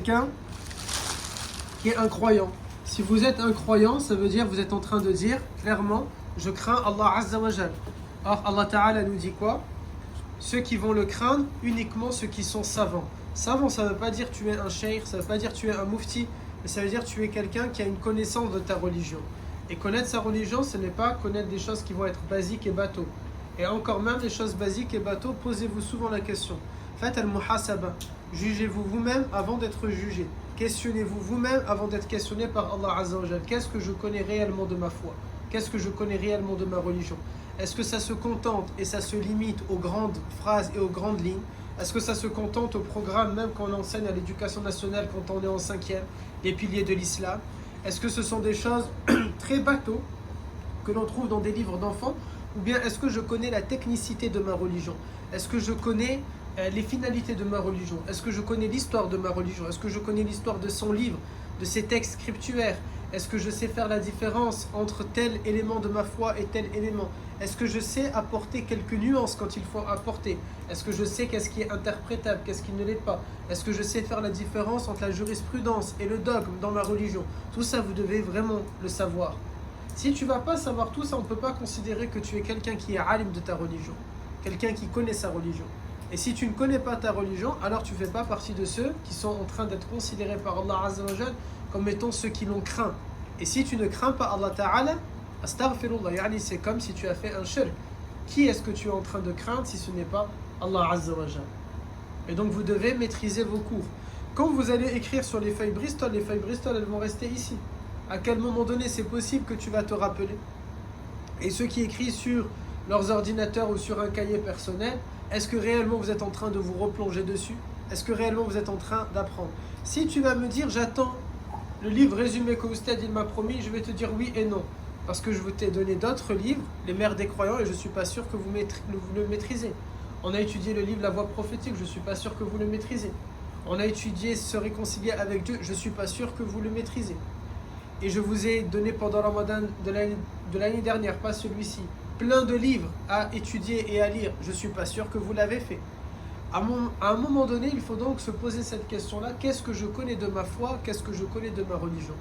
Quelqu'un qui est un croyant. Si vous êtes un croyant, ça veut dire que vous êtes en train de dire clairement, je crains Allah Azza wa Jal. Or Allah Ta'ala nous dit quoi? Ceux qui vont le craindre, uniquement ceux qui sont savants. Savant, ça ne veut pas dire tu es un cheikh, ça ne veut pas dire tu es un mufti, mais ça veut dire tu es quelqu'un qui a une connaissance de ta religion. Et connaître sa religion, ce n'est pas connaître des choses qui vont être basiques et bateaux. Et encore même, les choses basiques et bateaux, posez-vous souvent la question. Faites al-muhasaba. Jugez-vous vous-même avant d'être jugé. Questionnez-vous vous-même avant d'être questionné par Allah Azza wa Jal. Qu'est-ce que je connais réellement de ma foi? Qu'est-ce que je connais réellement de ma religion? Est-ce que ça se contente et ça se limite aux grandes phrases et aux grandes lignes? Est-ce que ça se contente au programme même qu'on enseigne à l'éducation nationale quand on est en 5e, les piliers de l'islam? Est-ce que ce sont des choses très bateaux que l'on trouve dans des livres d'enfants? Ou bien est-ce que je connais la technicité de ma religion? Est-ce que je connais les finalités de ma religion? Est-ce que je connais l'histoire de ma religion? Est-ce que je connais l'histoire de son livre, de ses textes scripturaires? Est-ce que je sais faire la différence entre tel élément de ma foi et tel élément? Est-ce que je sais apporter quelques nuances quand il faut apporter? Est-ce que je sais qu'est-ce qui est interprétable, qu'est-ce qui ne l'est pas? Est-ce que je sais faire la différence entre la jurisprudence et le dogme dans ma religion? Tout ça, vous devez vraiment le savoir. Si tu ne vas pas savoir tout ça, on ne peut pas considérer que tu es quelqu'un qui est alim de ta religion, quelqu'un qui connaît sa religion. Et si tu ne connais pas ta religion, alors tu ne fais pas partie de ceux qui sont en train d'être considérés par Allah Azza wa Jal comme étant ceux qui l'ont craint. Et si tu ne crains pas Allah Ta'ala, astaghfirullah, yani c'est comme si tu as fait un shirk. Qui est-ce que tu es en train de craindre si ce n'est pas Allah Azza wa Jal? Et donc vous devez maîtriser vos cours. Quand vous allez écrire sur les feuilles Bristol elles vont rester ici. À quel moment donné c'est possible que tu vas te rappeler? Et ceux qui écrivent sur leurs ordinateurs ou sur un cahier personnel, est-ce que réellement vous êtes en train de vous replonger dessus? Est-ce que réellement vous êtes en train d'apprendre? Si tu vas me dire j'attends le livre résumé que Oustad il m'a promis, je vais te dire oui et non. Parce que je vous t'ai donné d'autres livres, les mères des croyants, et je ne suis pas sûr que vous le maîtrisez. On a étudié le livre La Voie prophétique, je ne suis pas sûr que vous le maîtrisez. On a étudié Se réconcilier avec Dieu, je ne suis pas sûr que vous le maîtrisez. Et je vous ai donné pendant Ramadan de l'année dernière, pas celui-ci, plein de livres à étudier et à lire, je ne suis pas sûr que vous l'avez fait. À un moment donné, il faut donc se poser cette question-là, qu'est-ce que je connais de ma foi, qu'est-ce que je connais de ma religion?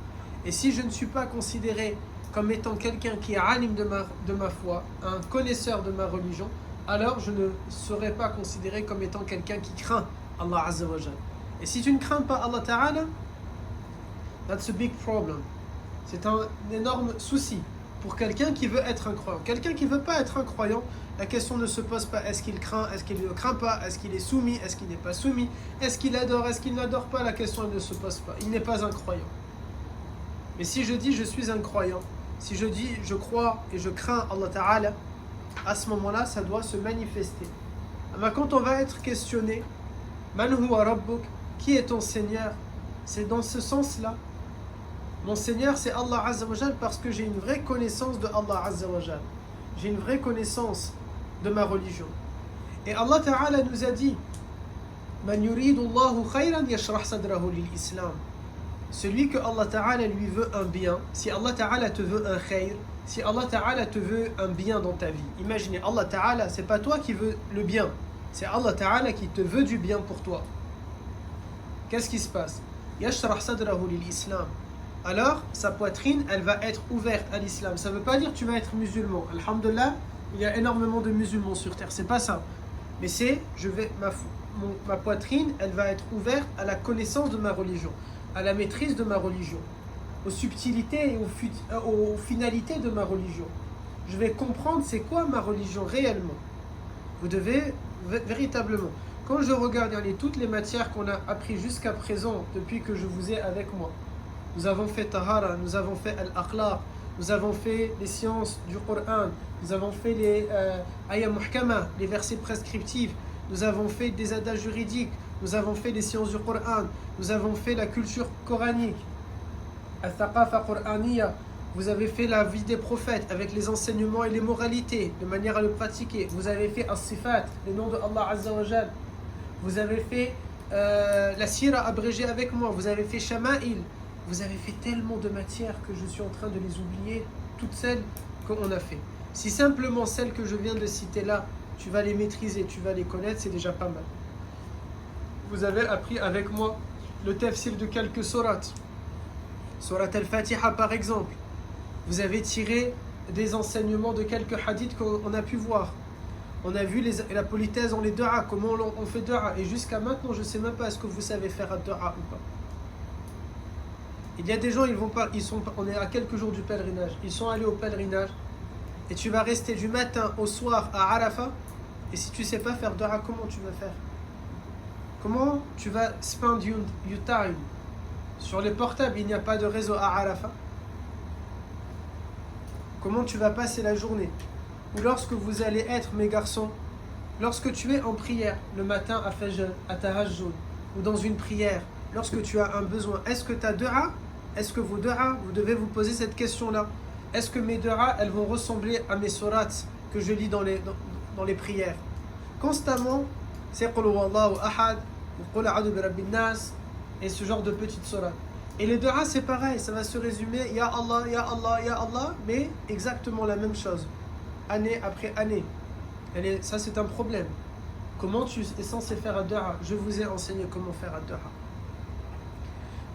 Et si je ne suis pas considéré comme étant quelqu'un qui est alim de ma foi, un connaisseur de ma religion, alors je ne serai pas considéré comme étant quelqu'un qui craint Allah Azza wa Jal. Et si tu ne crains pas Allah Ta'ala, that's a big problem. C'est un énorme souci pour quelqu'un qui veut être un croyant. Quelqu'un qui ne veut pas être un croyant, la question ne se pose pas est-ce qu'il craint, est-ce qu'il ne craint pas, est-ce qu'il est soumis, est-ce qu'il n'est pas soumis, est-ce qu'il adore, est-ce qu'il n'adore pas, la question elle ne se pose pas. Il n'est pas un croyant. Mais si je dis je suis un croyant, si je dis je crois et je crains Allah Ta'ala, à ce moment-là, ça doit se manifester. Mais quand on va être questionné, Man huwa rabbuk, qui est ton Seigneur? C'est dans ce sens-là. Mon Seigneur, c'est Allah Azza wa Jal parce que j'ai une vraie connaissance de Allah Azza wa Jal. J'ai une vraie connaissance de ma religion. Et Allah Ta'ala nous a dit Man yuridu Allahu khayran yashrah sadrahu lil Islam. Celui que Allah Ta'ala lui veut un bien, si Allah Ta'ala te veut un khayr, si Allah Ta'ala te veut un bien dans ta vie, imaginez, Allah Ta'ala, c'est pas toi qui veux le bien, c'est Allah Ta'ala qui te veut du bien pour toi. Qu'est-ce qui se passe? Yashrah sadrahu lil Islam. Alors, sa poitrine, elle va être ouverte à l'islam. Ça ne veut pas dire que tu vas être musulman. Alhamdulillah, il y a énormément de musulmans sur terre. C'est pas ça. Mais c'est, ma poitrine, elle va être ouverte à la connaissance de ma religion, à la maîtrise de ma religion, aux subtilités et aux finalités de ma religion. Je vais comprendre c'est quoi ma religion réellement. Vous devez véritablement. Quand je regarde toutes les matières qu'on a apprises jusqu'à présent, depuis que je vous ai avec moi, nous avons fait Tahara, nous avons fait Al-Akhlaq, nous avons fait les sciences du Coran, nous avons fait les ayat muhkama, les versets prescriptifs, nous avons fait des adages juridiques, nous avons fait les sciences du Coran, nous avons fait la culture coranique, Al-Thaqafa Qur'aniya, vous avez fait la vie des prophètes avec les enseignements et les moralités, de manière à le pratiquer. Vous avez fait As-Sifat, les noms de Allah Azza wa Jal. Vous avez fait la Sira abrégée avec moi, vous avez fait Shama'il. Vous avez fait tellement de matières que je suis en train de les oublier, toutes celles qu'on a fait. Si simplement celles que je viens de citer là, tu vas les maîtriser, tu vas les connaître, c'est déjà pas mal. Vous avez appris avec moi le tafsir de quelques sourates. Surat al-Fatiha par exemple. Vous avez tiré des enseignements de quelques hadiths qu'on a pu voir. On a vu la politesse dans les du'a, comment on fait du'a. Et jusqu'à maintenant, je ne sais même pas est-ce que vous savez faire un du'a ou pas. Il y a des gens, on est à quelques jours du pèlerinage. Ils sont allés au pèlerinage. Et tu vas rester du matin au soir à Arafat. Et si tu ne sais pas faire du'a, comment tu vas faire? Comment tu vas spend your time? Sur les portables, il n'y a pas de réseau à Arafat. Comment tu vas passer la journée? Ou lorsque vous allez être, mes garçons, lorsque tu es en prière, le matin à Fajr, à Tahajjud, ou dans une prière, lorsque tu as un besoin, est-ce que ta du'a, est-ce que vos du'a, vous devez vous poser cette question-là. Est-ce que mes du'a, elles vont ressembler à mes sourates que je lis dans les prières? Constamment, c'est Qul huwallahu ahad, ou Qul a'udhu bi rabbin nas, et ce genre de petites sourates. Et les du'a, c'est pareil, ça va se résumer Ya Allah, Ya Allah, Ya Allah, mais exactement la même chose, année après année. Ça, c'est un problème. Comment tu es censé faire un du'a? Je vous ai enseigné comment faire un du'a.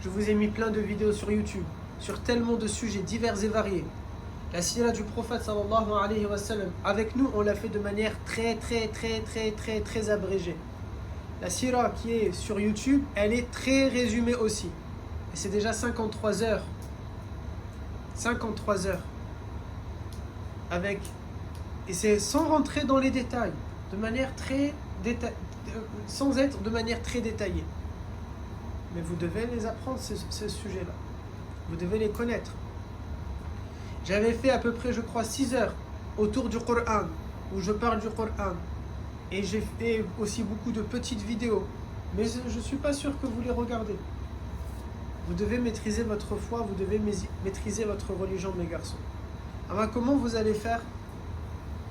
Je vous ai mis plein de vidéos sur YouTube, sur tellement de sujets divers et variés. La sira du prophète sallallahu alayhi wa sallam, avec nous, on l'a fait de manière très abrégée. La sira qui est sur YouTube, elle est très résumée aussi. Et c'est déjà 53 heures. 53 heures. Et c'est sans rentrer dans les détails, de manière sans être de manière très détaillée. Mais vous devez les apprendre, ces sujets-là. Vous devez les connaître. J'avais fait à peu près, je crois, 6 heures autour du Coran, où je parle du Coran. Et j'ai fait aussi beaucoup de petites vidéos. Mais je ne suis pas sûr que vous les regardez. Vous devez maîtriser votre foi, vous devez maîtriser votre religion, mes garçons. Alors, comment vous allez faire?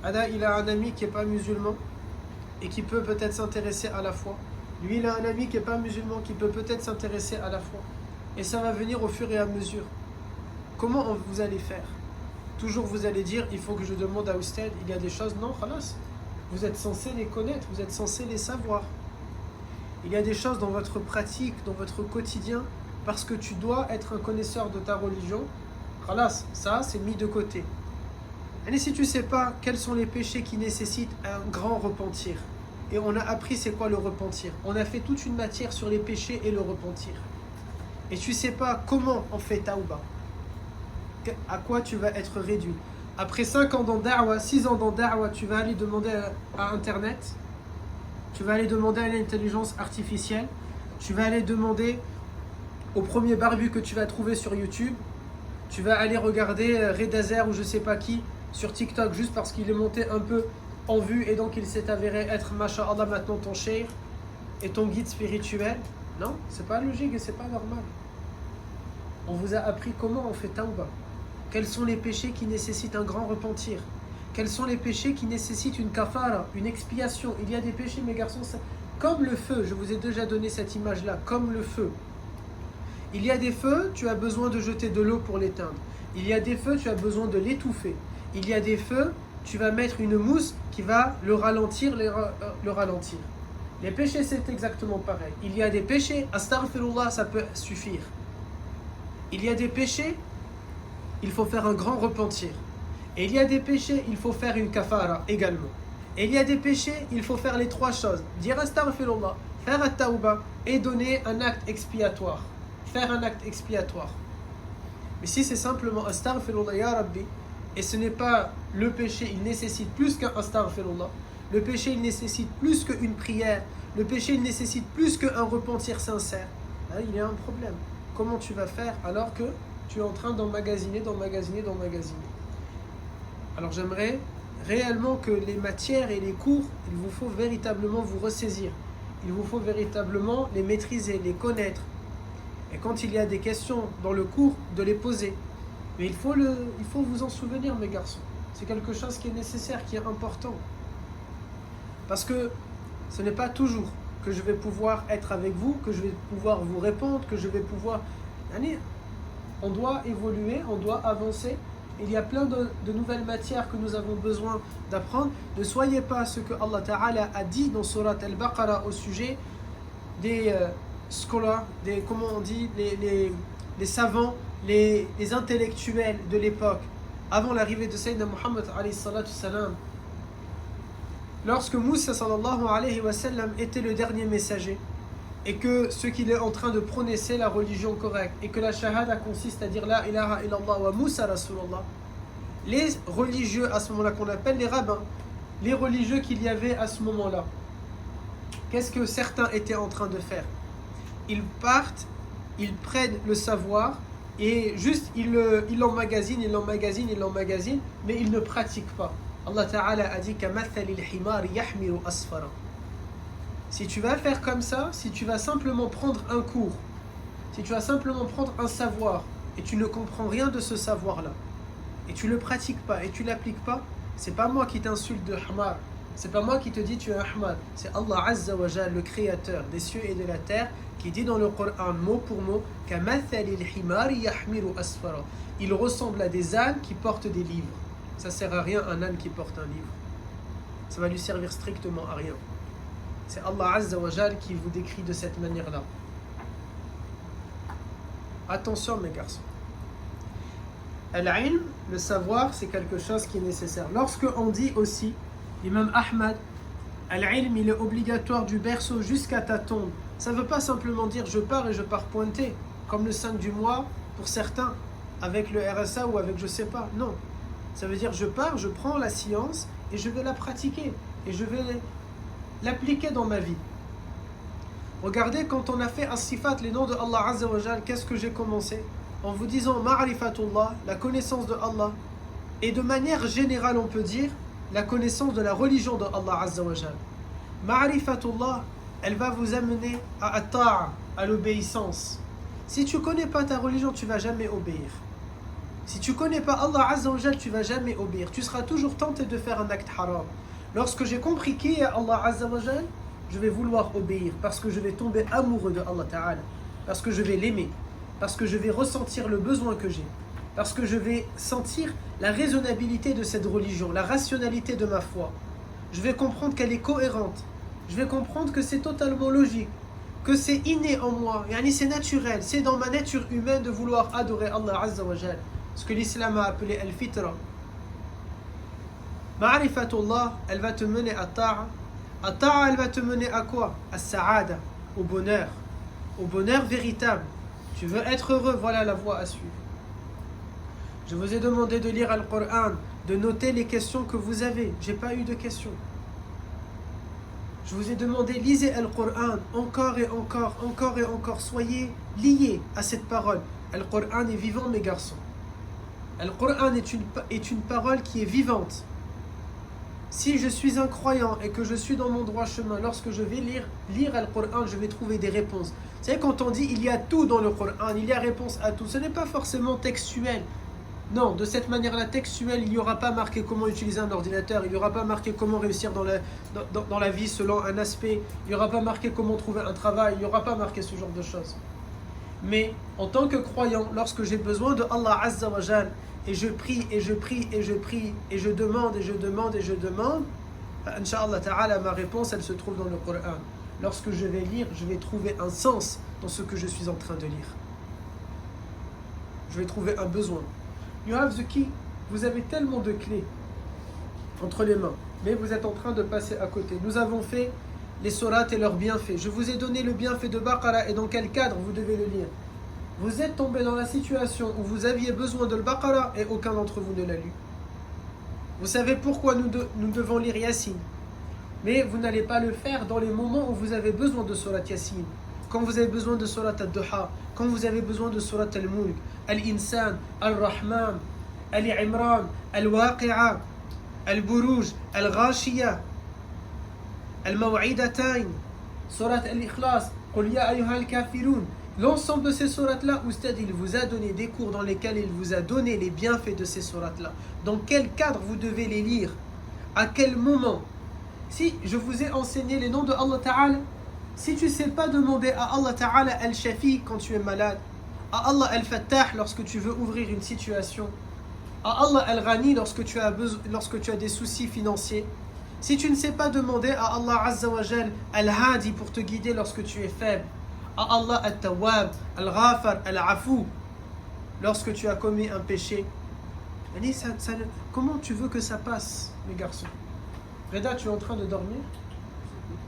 Ada, il a un ami qui n'est pas musulman et qui peut peut-être s'intéresser à la foi. Lui, il a un ami qui n'est pas musulman qui peut peut-être s'intéresser à la foi. Et ça va venir au fur et à mesure. Comment vous allez faire? Toujours vous allez dire, il faut que je demande à Oustad, il y a des choses, non, khalas. Vous êtes censé les connaître, vous êtes censé les savoir. Il y a des choses dans votre pratique, dans votre quotidien, parce que tu dois être un connaisseur de ta religion. Khalas, ça c'est mis de côté. Et si tu ne sais pas quels sont les péchés qui nécessitent un grand repentir, et on a appris c'est quoi le repentir, on a fait toute une matière sur les péchés et le repentir, et tu ne sais pas comment on fait taouba, à quoi tu vas être réduit. Après 5 ans dans da'wa, 6 ans dans da'wa, tu vas aller demander à Internet, tu vas aller demander à l'intelligence artificielle, tu vas aller demander au premier barbu que tu vas trouver sur YouTube, tu vas aller regarder Redazer ou je sais pas qui sur TikTok juste parce qu'il est monté un peu en vue et donc il s'est avéré être, masha'Allah, maintenant ton cheikh et ton guide spirituel. Non, c'est pas logique et c'est pas normal. On vous a appris comment on fait tawbah. Quels sont les péchés qui nécessitent un grand repentir? Quels sont les péchés qui nécessitent une kafara, une expiation? Il y a des péchés, mes garçons, comme le feu, je vous ai déjà donné cette image-là, comme le feu. Il y a des feux, tu as besoin de jeter de l'eau pour l'éteindre. Il y a des feux, tu as besoin de l'étouffer. Il y a des feux, tu vas mettre une mousse qui va le ralentir, le ralentir. Les péchés, c'est exactement pareil. Il y a des péchés, astaghfirullah, ça peut suffire. Il y a des péchés, il faut faire un grand repentir. Et il y a des péchés, il faut faire une kafara également. Et il y a des péchés, il faut faire les 3 choses. Dire astaghfirullah, faire at-tawbah et donner un acte expiatoire. Faire un acte expiatoire. Mais si c'est simplement astaghfirullah ya Rabbi, et ce n'est pas le péché, il nécessite plus qu'un astaghfirullah. Le péché, il nécessite plus qu'une prière. Le péché, il nécessite plus qu'un repentir sincère. Là, il y a un problème. Comment tu vas faire alors que tu es en train d'emmagasiner? Alors j'aimerais réellement que les matières et les cours, il vous faut véritablement vous ressaisir. Il vous faut véritablement les maîtriser, les connaître. Et quand il y a des questions dans le cours, de les poser. Mais il faut vous en souvenir, mes garçons. C'est quelque chose qui est nécessaire, qui est important. Parce que ce n'est pas toujours que je vais pouvoir être avec vous, que je vais pouvoir vous répondre, que je vais pouvoir... On doit évoluer, on doit avancer. Il y a plein de nouvelles matières que nous avons besoin d'apprendre. Ne soyez pas ce que Allah Ta'ala a dit dans Surat Al-Baqarah au sujet des scholars, comment on dit, les savants, les intellectuels de l'époque, avant l'arrivée de Sayyidina Muhammad alayhi salatu salam, lorsque Moussa sallallahu alayhi wa sallam était le dernier messager, et que ce qu'il est en train de prôner c'est la religion correcte, et que la shahada consiste à dire la ilaha illallah wa Moussa Rasulullah, les religieux à ce moment-là, qu'on appelle les rabbins, les religieux qu'il y avait à ce moment-là, qu'est-ce que certains étaient en train de faire? Ils partent, ils prennent le savoir et juste ils l'emmagasinent, mais ils ne pratiquent pas. Allah Ta'ala a dit كَمَثَلِ الْحِمَارِ يَحْمِلُ أَسْفَرًا. Si tu vas faire comme ça, si tu vas simplement prendre un cours, si tu vas simplement prendre un savoir et tu ne comprends rien de ce savoir-là, et tu ne le pratiques pas et tu ne l'appliques pas, c'est pas moi qui t'insulte de hamar, c'est pas moi qui te dis tu es un hamar, c'est Allah Azza wa Jal, le créateur des cieux et de la terre, qui dit dans le Coran mot pour mot كَمَثَلِ الْحِمَارِ يَحْمِلُ أَسْفَرًا. Il ressemble à des ânes qui portent des livres. Ça sert à rien un âne qui porte un livre. Ça va lui servir strictement à rien. C'est Allah Azza wa Jal qui vous décrit de cette manière-là. Attention mes garçons. Al-ilm, le savoir, c'est quelque chose qui est nécessaire. Lorsque on dit aussi, l'imam Ahmad, Al-ilm, il est obligatoire du berceau jusqu'à ta tombe. Ça ne veut pas simplement dire je pars et je pars pointer, comme le 5 du mois pour certains, avec le RSA ou avec je sais pas. Non. Ça veut dire je pars, je prends la science et je vais la pratiquer. Et je vais l'appliquer dans ma vie. Regardez, quand on a fait as-sifat, les noms de Allah Azza wa Jal, qu'est-ce que j'ai commencé? En vous disant ma'rifatullah, la connaissance de Allah. Et de manière générale, on peut dire la connaissance de la religion de Allah Azza wa Jal. Ma'rifatullah, elle va vous amener à at-ta'a, à l'obéissance. Si tu ne connais pas ta religion, tu ne vas jamais obéir. Si tu ne connais pas Allah Azza wa Jal, tu ne vas jamais obéir. Tu seras toujours tenté de faire un acte haram. Lorsque j'ai compris qui est Allah Azza wa Jal, je vais vouloir obéir parce que je vais tomber amoureux de Allah Ta'ala, parce que je vais l'aimer, parce que je vais ressentir le besoin que j'ai, parce que je vais sentir la raisonnabilité de cette religion, la rationalité de ma foi. Je vais comprendre qu'elle est cohérente. Je vais comprendre que c'est totalement logique, que c'est inné en moi, c'est naturel, c'est dans ma nature humaine de vouloir adorer Allah Azza wa Jal, ce que l'islam a appelé al-fitra. Ma'rifatullah, elle va te mener à ta'a. À ta'a, elle va te mener à quoi? À sa'ada, au bonheur véritable. Tu veux être heureux, voilà la voie à suivre. Je vous ai demandé de lire le Coran, de noter les questions que vous avez. J'ai pas eu de questions. Je vous ai demandé, lisez le Coran encore et encore, encore et encore. Soyez liés à cette parole. Le Coran est vivant, mes garçons. Le Coran est une parole qui est vivante. Si je suis un croyant et que je suis dans mon droit chemin, lorsque je vais lire le Coran, je vais trouver des réponses. Vous savez, quand on dit il y a tout dans le Coran, il y a réponse à tout, ce n'est pas forcément textuel. Non, de cette manière-là, textuelle, il n'y aura pas marqué comment utiliser un ordinateur, il n'y aura pas marqué comment réussir dans la vie selon un aspect, il n'y aura pas marqué comment trouver un travail, il n'y aura pas marqué ce genre de choses. Mais en tant que croyant, lorsque j'ai besoin de Allah Azza wa Jal, et je prie, et je prie, et je prie, et je demande, et je demande, et je demande, Inch'Allah Ta'ala, ma réponse, elle se trouve dans le Coran. Lorsque je vais lire, je vais trouver un sens dans ce que je suis en train de lire. Je vais trouver un besoin. You have the key. Vous avez tellement de clés entre les mains, mais vous êtes en train de passer à côté. Nous avons fait les sourates et leurs bienfaits. Je vous ai donné le bienfait de Baqara et dans quel cadre vous devez le lire. Vous êtes tombé dans la situation où vous aviez besoin de Baqara et aucun d'entre vous ne l'a lu. Vous savez pourquoi nous devons lire Yassine. Mais vous n'allez pas le faire dans les moments où vous avez besoin de Surat Yassine. Quand vous avez besoin de Surat Al-Duha, quand vous avez besoin de Surat Al-Mulk, Al-Insan, Al-Rahman, Al-Imran, Al-Waqi'a, Al-Buruj, Al-Ghashiyah, Al-Maw'idatayn, Surat Al-Ikhlas, Qul ya ayyuha al-kafirun. L'ensemble de ces sourates-là, Oustad, il vous a donné des cours dans lesquels il vous a donné les bienfaits de ces sourates-là. Dans quel cadre vous devez les lire? À quel moment? Si je vous ai enseigné les noms de Allah Ta'ala, si tu ne sais pas demander à Allah Ta'ala Al-Shafi quand tu es malade, à Allah Al-Fattah lorsque tu veux ouvrir une situation, à Allah Al-Ghani lorsque tu as des soucis financiers, si tu ne sais pas demander à Allah Azza wa Jal Al-Hadi pour te guider lorsque tu es faible, à Allah At-Tawwab, Al-Ghafar, Al-Afou, lorsque tu as commis un péché. Comment tu veux que ça passe, mes garçons? Reda, tu es en train de dormir?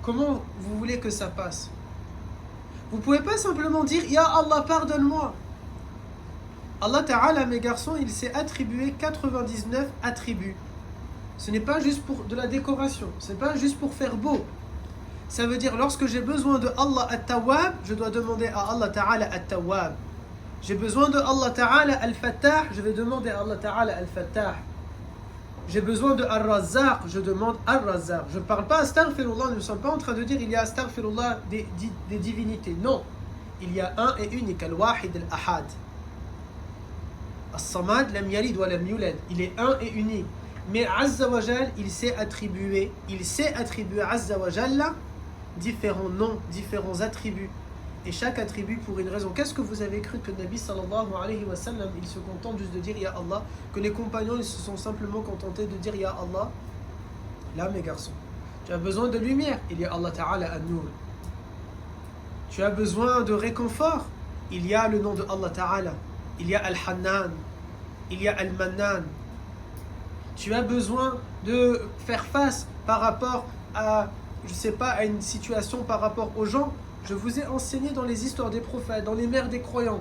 Comment vous voulez que ça passe? Vous ne pouvez pas simplement dire « Ya Allah, pardonne-moi ». Allah Ta'ala, mes garçons, il s'est attribué 99 attributs. Ce n'est pas juste pour de la décoration, ce n'est pas juste pour faire beau. Ça veut dire, lorsque j'ai besoin de Allah At-Tawwab, je dois demander à Allah Ta'ala At-Tawwab. J'ai besoin de Allah Ta'ala Al-Fattah, je vais demander à Allah Ta'ala Al-Fattah. J'ai besoin de Ar-Razzaq, je demande Ar-Razzaq. Je ne parle pas Astaghfirullah, nous ne sommes pas en train de dire il y a Astaghfirullah des divinités. Non, il y a un et unique, Al-Wahid Al-Ahad. As-Samad lam yalid wa lam yulad. Il est un et unique. Mais Azza wa Jal, il s'est attribué Azza wa Jalla différents noms, différents attributs. Et chaque attribut pour une raison. Qu'est-ce que vous avez cru que Nabi sallallahu alayhi wa sallam, il se contente juste de dire Ya Allah, que les compagnons ils se sont simplement contentés de dire Ya Allah? Là, mes garçons, tu as besoin de lumière, il y a Allah Ta'ala An-Nur. Tu as besoin de réconfort, il y a le nom de Allah Ta'ala. Il y a Al-Hannan, il y a Al-Mannan. Tu as besoin de faire face par rapport à, je sais pas, à une situation par rapport aux gens. Je vous ai enseigné dans les histoires des prophètes, dans les mères des croyants,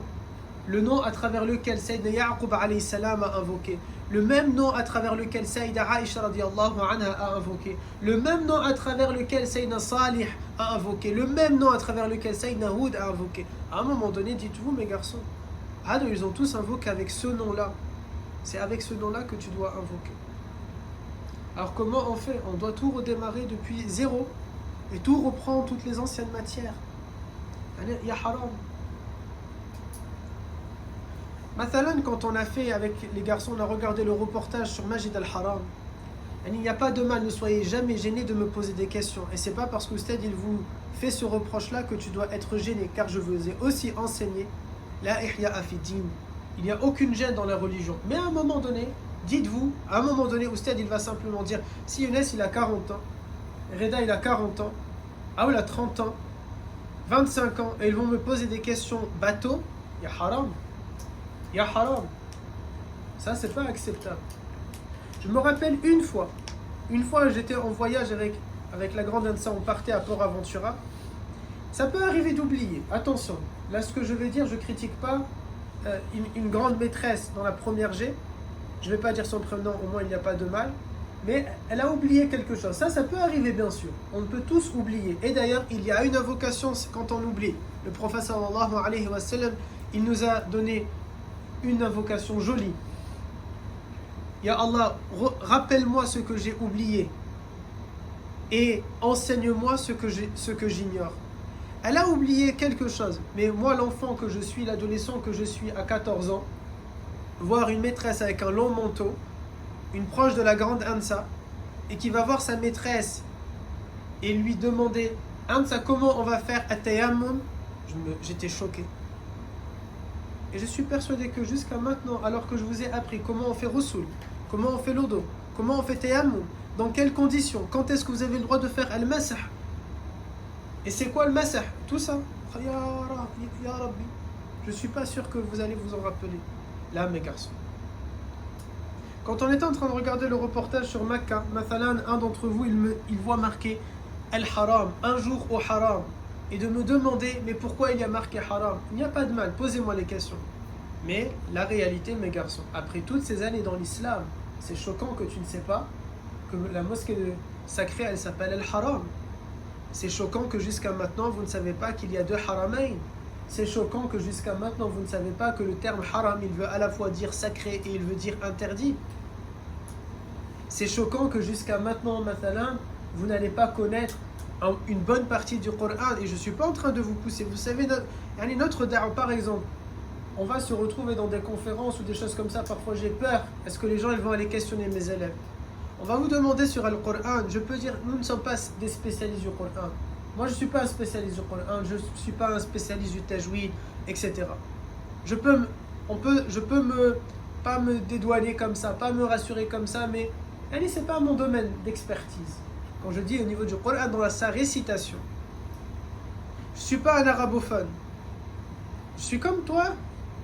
le nom à travers lequel Sayyidina Ya'qub alayhi salam a invoqué, le même nom à travers lequel Sayyida Aisha radiyallahu anha a invoqué, le même nom à travers lequel Sayyidina Salih a invoqué, le même nom à travers lequel Sayyidina Hud a invoqué. À un moment donné, dites-vous, mes garçons, ils ont tous invoqué avec ce nom-là. C'est avec ce nom-là que tu dois invoquer. Alors comment on fait? On doit tout redémarrer depuis zéro et tout reprendre toutes les anciennes matières. Il y a haram. Mathalan, quand on a fait avec les garçons, on a regardé le reportage sur Majid al-Haram. Il n'y a pas de mal, ne soyez jamais gênés de me poser des questions. Et c'est pas parce que Ustad il vous fait ce reproche-là que tu dois être gêné, car je vous ai aussi enseigné la ihya'a fi din. Il n'y a aucune gêne dans la religion. Mais à un moment donné, dites-vous, à un moment donné, Ustad il va simplement dire, si Younes il a 40 ans, Reda il a 40 ans, il a 30 ans, 25 ans, et ils vont me poser des questions bateau, il y a haram. Il y a haram. Ça, c'est pas acceptable. Je me rappelle une fois j'étais en voyage avec la grande Ansa, on partait à Port Aventura. Ça peut arriver d'oublier, attention. Là, ce que je vais dire, je critique pas une grande maîtresse dans la première G. Je vais pas dire son prénom, au moins il n'y a pas de mal. Mais elle a oublié quelque chose. Ça peut arriver bien sûr. On peut tous oublier. Et d'ailleurs, il y a une invocation quand on oublie. Le prophète sallallahu alayhi wa sallam, il nous a donné une invocation jolie. Ya Allah, rappelle-moi ce que j'ai oublié et enseigne-moi ce que j'ignore. Elle a oublié quelque chose. Mais moi, l'enfant que je suis, l'adolescent que je suis à 14 ans, voir une maîtresse avec un long manteau, une proche de la grande Ansa, et qui va voir sa maîtresse et lui demander Ansa, comment on va faire at-tayammum? J'étais choqué. Et je suis persuadé que jusqu'à maintenant, alors que je vous ai appris comment on fait Rasul, comment on fait l'odo, comment on fait tayammum, dans quelles conditions, quand est-ce que vous avez le droit de faire al-masah, et c'est quoi le masah, tout ça, ya Rabbi, je ne suis pas sûr que vous allez vous en rappeler. Là, mes garçons, quand on était en train de regarder le reportage sur Mecca, mathalan, un d'entre vous, il voit marqué Al-Haram, un jour au Haram, et de me demander, mais pourquoi il y a marqué Haram? Il n'y a pas de mal, posez-moi les questions. Mais la réalité, mes garçons, après toutes ces années dans l'islam, c'est choquant que tu ne sais pas que la mosquée sacrée, elle s'appelle Al-Haram. C'est choquant que jusqu'à maintenant, vous ne savez pas qu'il y a deux haramain. C'est choquant que jusqu'à maintenant, vous ne savez pas que le terme haram, il veut à la fois dire sacré et il veut dire interdit. C'est choquant que jusqu'à maintenant, mathalan, vous n'allez pas connaître une bonne partie du Coran. Et je ne suis pas en train de vous pousser. Vous savez, notre da'wa, par exemple, on va se retrouver dans des conférences ou des choses comme ça. Parfois, j'ai peur. Est-ce que les gens ils vont aller questionner mes élèves? On va vous demander sur le Coran. Je peux dire, nous ne sommes pas des spécialistes du Coran. Moi, je ne suis pas un spécialiste du Coran. Je ne suis pas un spécialiste du tajwid, etc. Je peux pas me dédouaner comme ça, pas me rassurer comme ça, mais ce n'est pas mon domaine d'expertise. Quand je dis au niveau du Coran, dans sa récitation. Je ne suis pas un arabophone. Je suis comme toi,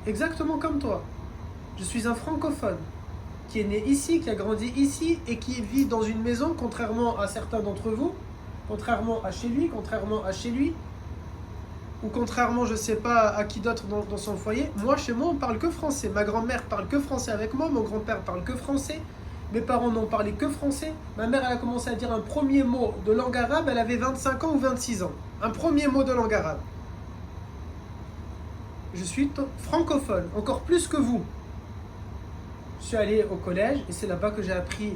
exactement comme toi. Je suis un francophone qui est né ici, qui a grandi ici et qui vit dans une maison, contrairement à certains d'entre vous, contrairement à chez lui, contrairement à chez lui, ou contrairement, je ne sais pas à qui d'autre dans son foyer. Moi, chez moi, on parle que français. Ma grand-mère parle que français avec moi, mon grand-père parle que français, mes parents n'ont parlé que français. Ma mère, elle a commencé à dire un premier mot de langue arabe, elle avait 25 ans ou 26 ans. Un premier mot de langue arabe. Je suis francophone, encore plus que vous. Je suis allé au collège et c'est là-bas que j'ai appris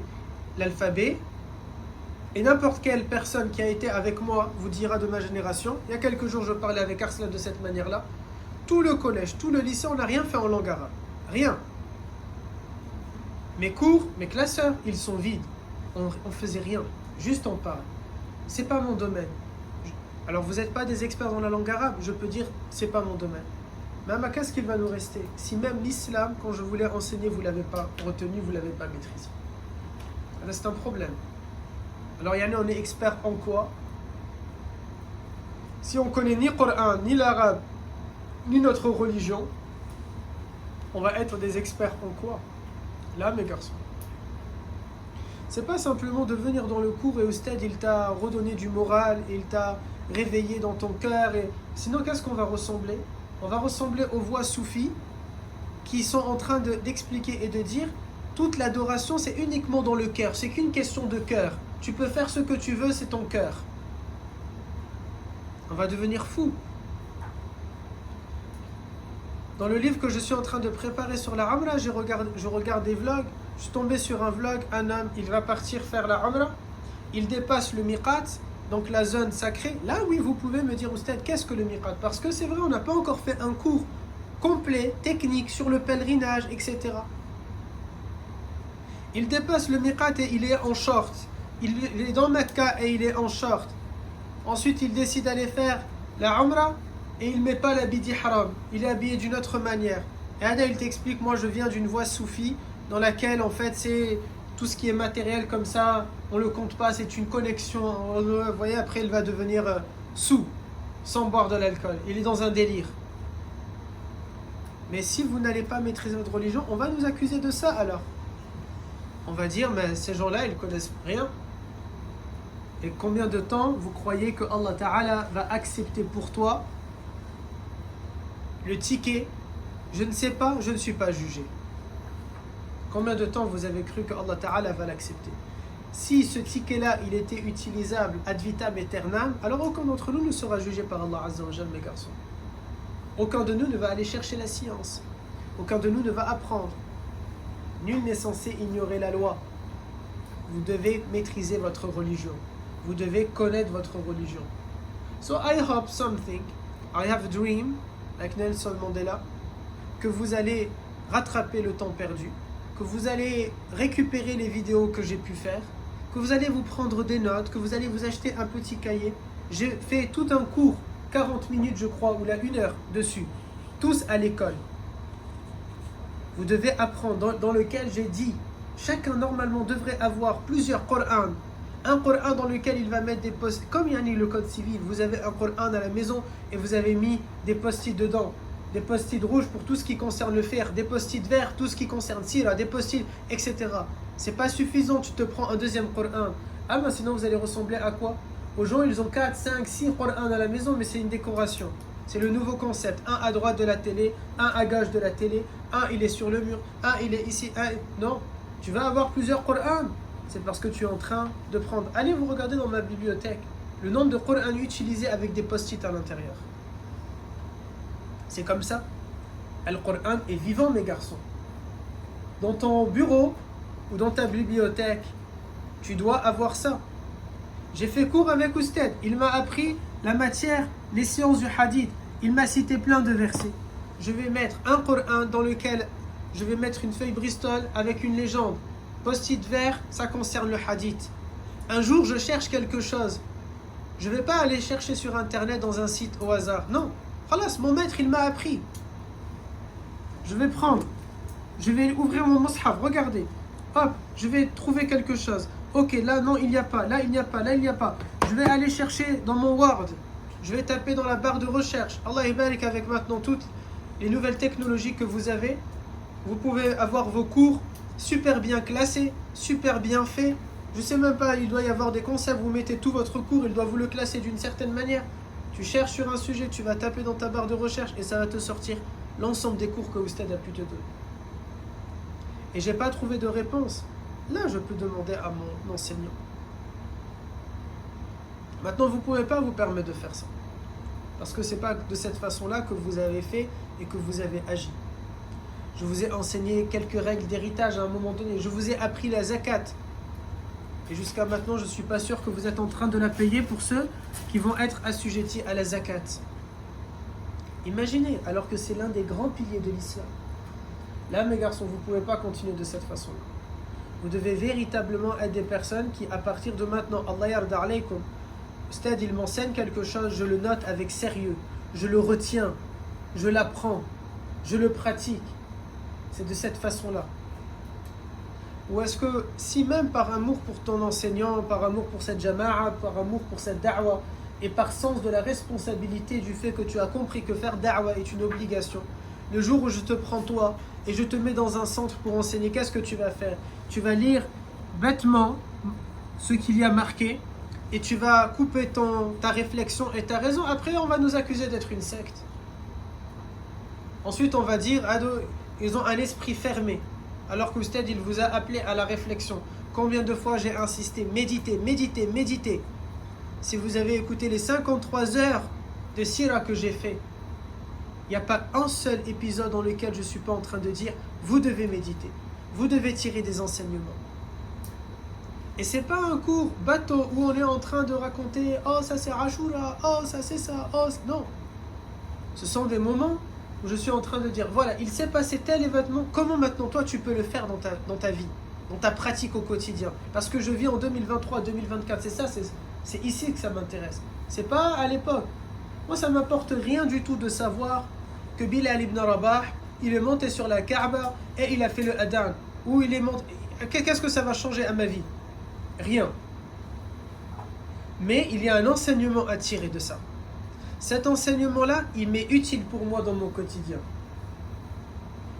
l'alphabet. Et n'importe quelle personne qui a été avec moi vous dira de ma génération, il y a quelques jours je parlais avec Arslan de cette manière-là, tout le collège, tout le lycée, on n'a rien fait en langue arabe. Rien. Mes cours, mes classeurs, ils sont vides. On faisait rien. Juste on parle. C'est pas mon domaine. Alors vous n'êtes pas des experts dans la langue arabe, je peux dire c'est pas mon domaine. Mais qu'est-ce qu'il va nous rester si même l'islam, quand je voulais enseigner, vous ne l'avez pas retenu, vous ne l'avez pas maîtrisé? Là, c'est un problème. Alors, Yann, on est expert en quoi? Si on connaît ni le Coran, ni l'arabe, ni notre religion, on va être des experts en quoi? Là, mes garçons. C'est pas simplement de venir dans le cours et au stade, il t'a redonné du moral, il t'a réveillé dans ton cœur. Et... Sinon, qu'est-ce qu'on va ressembler? On va ressembler aux voix soufis qui sont en train d'expliquer et de dire toute l'adoration, c'est uniquement dans le cœur. C'est qu'une question de cœur. Tu peux faire ce que tu veux, c'est ton cœur. On va devenir fou. Dans le livre que je suis en train de préparer sur la Umrah, je regarde des vlogs. Je suis tombé sur un vlog, un homme, il va partir faire la Umrah. Il dépasse le miqat, donc la zone sacrée. Là, oui, vous pouvez me dire, Oustad, qu'est-ce que le miqat? Parce que c'est vrai, on n'a pas encore fait un cours complet, technique, sur le pèlerinage, etc. Il dépasse le miqat et il est en short. Il est dans Mecca et il est en short. Ensuite, il décide d'aller faire la Umrah et il ne met pas l'habit d'ihram. Il est habillé d'une autre manière. Et Ada, il t'explique, moi je viens d'une voie soufie dans laquelle en fait c'est tout ce qui est matériel comme ça, on ne le compte pas, c'est une connexion. Vous voyez, après il va devenir sous, sans boire de l'alcool. Il est dans un délire. Mais si vous n'allez pas maîtriser votre religion, on va nous accuser de ça alors. On va dire, mais ces gens-là, ils ne connaissent rien. Et combien de temps vous croyez que Allah Ta'ala va accepter pour toi le ticket? Je ne sais pas, je ne suis pas jugé. Combien de temps vous avez cru que Allah Ta'ala va l'accepter? Si ce ticket-là, il était utilisable ad vitam aeternam, alors aucun d'entre nous ne sera jugé par Allah Azza wa Jal, mes garçons. Aucun de nous ne va aller chercher la science. Aucun de nous ne va apprendre. Nul n'est censé ignorer la loi. Vous devez maîtriser votre religion. Vous devez connaître votre religion. So I hope something, I have a dream, like Nelson Mandela, que vous allez rattraper le temps perdu, que vous allez récupérer les vidéos que j'ai pu faire, que vous allez vous prendre des notes, que vous allez vous acheter un petit cahier. J'ai fait tout un cours, 40 minutes je crois, ou là 1 heure dessus, tous à l'école. Vous devez apprendre, dans lequel j'ai dit, chacun normalement devrait avoir plusieurs Qur'an. Un Qur'an dans lequel il va mettre des post-it, comme il y a le code civil, vous avez un Qur'an à la maison et vous avez mis des post-it dedans. Des post-it rouges pour tout ce qui concerne le fer, des post-it verts, tout ce qui concerne sira, des post-it, etc. C'est pas suffisant, tu te prends un deuxième Qur'an. Ah ben sinon vous allez ressembler à quoi? Aux gens, ils ont 4, 5, 6 Qur'an à la maison, mais c'est une décoration. C'est le nouveau concept. Un à droite de la télé, un à gauche de la télé, un il est sur le mur, un il est ici, un... Non, tu vas avoir plusieurs Qur'an. C'est parce que tu es en train de prendre... Allez vous regarder dans ma bibliothèque le nombre de Qur'an utilisés avec des post-it à l'intérieur. C'est comme ça. Le Qur'an est vivant, mes garçons. Dans ton bureau ou dans ta bibliothèque, tu dois avoir ça. J'ai fait cours avec Oustad. Il m'a appris la matière, les sciences du hadith. Il m'a cité plein de versets. Je vais mettre un Qur'an dans lequel je vais mettre une feuille Bristol avec une légende. Post-it vert, ça concerne le hadith. Un jour, je cherche quelque chose. Je ne vais pas aller chercher sur Internet dans un site au hasard. Non. Khalas, mon maître, il m'a appris. Je vais prendre. Je vais ouvrir mon mushaf. Regardez. Hop, je vais trouver quelque chose. Ok, là, non, il n'y a pas. Là, il n'y a pas. Là, il n'y a pas. Je vais aller chercher dans mon Word. je vais taper dans la barre de recherche. Allah barik avec maintenant toutes les nouvelles technologies que vous avez. Vous pouvez avoir vos cours super bien classés, super bien faits. Je sais même pas, il doit y avoir des concepts, vous mettez tout votre cours, il doit vous le classer d'une certaine manière. Tu cherches sur un sujet, tu vas taper dans ta barre de recherche et ça va te sortir l'ensemble des cours que Oustad a pu te donner. Et j'ai pas trouvé de réponse. Là, je peux demander à mon enseignant. Maintenant, vous ne pouvez pas vous permettre de faire ça. Parce que ce n'est pas de cette façon-là que vous avez fait et que vous avez agi. Je vous ai enseigné quelques règles d'héritage à un moment donné. Je vous ai appris la zakat. Et jusqu'à maintenant, je ne suis pas sûr que vous êtes en train de la payer pour ceux qui vont être assujettis à la zakat. Imaginez, alors que c'est l'un des grands piliers de l'islam. Là, mes garçons, vous ne pouvez pas continuer de cette façon-là. Vous devez véritablement être des personnes qui, à partir de maintenant, Allah yarda alaykum, Ustad, il m'enseigne quelque chose, je le note avec sérieux, je le retiens, je l'apprends, je le pratique. C'est de cette façon-là. Ou est-ce que, si même par amour pour ton enseignant, par amour pour cette jama'a, par amour pour cette da'wa, et par sens de la responsabilité du fait que tu as compris que faire da'wa est une obligation, le jour où je te prends toi et je te mets dans un centre pour enseigner, qu'est-ce que tu vas faire? Tu vas lire bêtement ce qu'il y a marqué et tu vas couper ta réflexion et ta raison. Après, on va nous accuser d'être une secte. Ensuite, on va dire, ils ont un esprit fermé. Alors qu'Oustad, il vous a appelé à la réflexion. Combien de fois j'ai insisté, méditez, méditez, méditez. Si vous avez écouté les 53 heures de sira que j'ai fait, il n'y a pas un seul épisode dans lequel je ne suis pas en train de dire, vous devez méditer, vous devez tirer des enseignements. Et ce n'est pas un cours bateau où on est en train de raconter, oh ça c'est Ashura, oh ça c'est ça, oh non. Ce sont des moments où je suis en train de dire, voilà, il s'est passé tel événement, comment maintenant toi tu peux le faire dans ta vie, dans ta pratique au quotidien. Parce que je vis en 2023, 2024, c'est ça, c'est ici que ça m'intéresse. C'est pas à l'époque. Moi ça ne m'apporte rien du tout de savoir que Bilal ibn Rabah, il est monté sur la Kaaba et il a fait le adhan. Ou il est monté... Qu'est-ce que ça va changer à ma vie? Rien. Mais il y a un enseignement à tirer de ça. Cet enseignement-là, il m'est utile pour moi dans mon quotidien.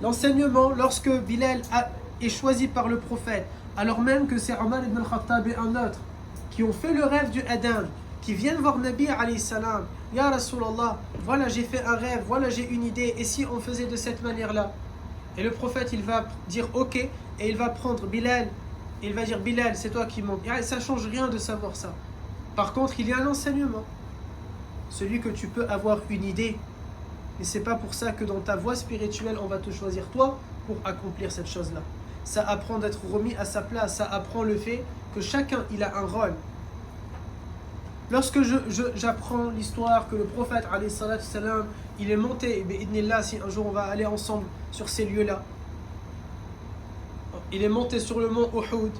L'enseignement, lorsque Bilal est choisi par le prophète, alors même que c'est Omar ibn al-Khattab et un autre qui ont fait le rêve du adhan, qui viennent voir Nabi alayhi salam, Ya Rasulallah, voilà j'ai fait un rêve, voilà j'ai une idée, et si on faisait de cette manière-là? Et le prophète il va dire ok, et il va prendre Bilal, et il va dire Bilal c'est toi qui montes. Ça ne change rien de savoir ça. Par contre il y a un enseignement, celui que tu peux avoir une idée, mais c'est pas pour ça que dans ta voie spirituelle on va te choisir toi pour accomplir cette chose-là. Ça apprend d'être remis à sa place, ça apprend le fait que chacun il a un rôle. Lorsque j'apprends l'histoire que le prophète alayhi salatu salam, il est monté, et bi'idnillah, si un jour on va aller ensemble sur ces lieux-là, il est monté sur le mont Uhud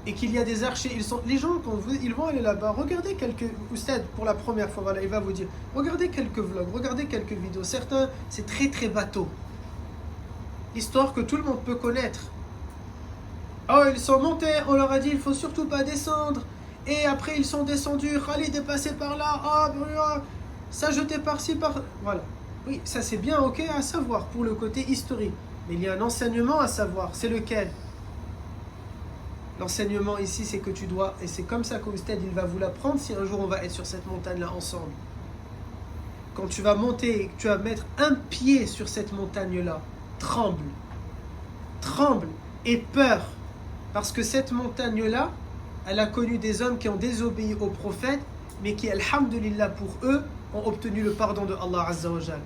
et qu'il y a des archers, les gens quand ils vont aller là-bas, regardez quelques, Oustad pour la première fois, voilà, il va vous dire, regardez quelques vlogs, regardez quelques vidéos, certains c'est très très bateau, l'histoire que tout le monde peut connaître. Oh ils sont montés, on leur a dit il faut surtout pas descendre. Et après ils sont descendus, Khalid est passé par là, ça jeté par-ci, par... Voilà. Oui, ça c'est bien, ok, à savoir pour le côté historique. Mais il y a un enseignement à savoir, c'est lequel? L'enseignement ici, c'est que tu dois, et c'est comme ça qu'Oustad il va vous l'apprendre si un jour on va être sur cette montagne-là ensemble. Quand tu vas monter, tu vas mettre un pied sur cette montagne-là, tremble. Tremble et peur. Parce que cette montagne-là, elle a connu des hommes qui ont désobéi au prophète, mais qui, alhamdulillah pour eux, ont obtenu le pardon de Allah Azza wa Jal.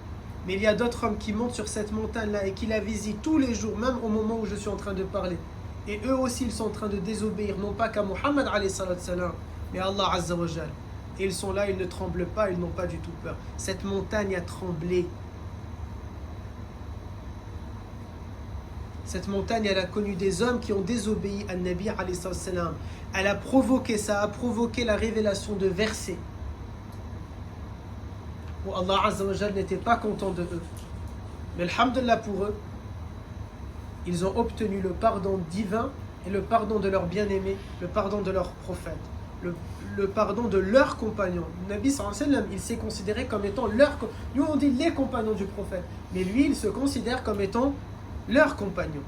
Mais il y a d'autres hommes qui montent sur cette montagne-là et qui la visitent tous les jours, même au moment où je suis en train de parler. Et eux aussi, ils sont en train de désobéir, non pas qu'à Muhammad alayhi salam, mais à Allah Azza wa Jal. Et ils sont là, ils ne tremblent pas, ils n'ont pas du tout peur. Cette montagne a tremblé. Cette montagne, elle a connu des hommes qui ont désobéi à Nabi alayhi salam. Elle a provoqué, ça a provoqué la révélation de versets où Allah Azza wa Jal n'était pas content de eux. Mais alhamdulillah pour eux, ils ont obtenu le pardon divin et le pardon de leur bien-aimé, le pardon de leur prophète. le, le pardon de leurs compagnons. Le Nabi sallallahu alayhi wa sallam, il s'est considéré comme étant leur... Nous on dit les compagnons du prophète, mais lui il se considère comme étant leurs compagnons.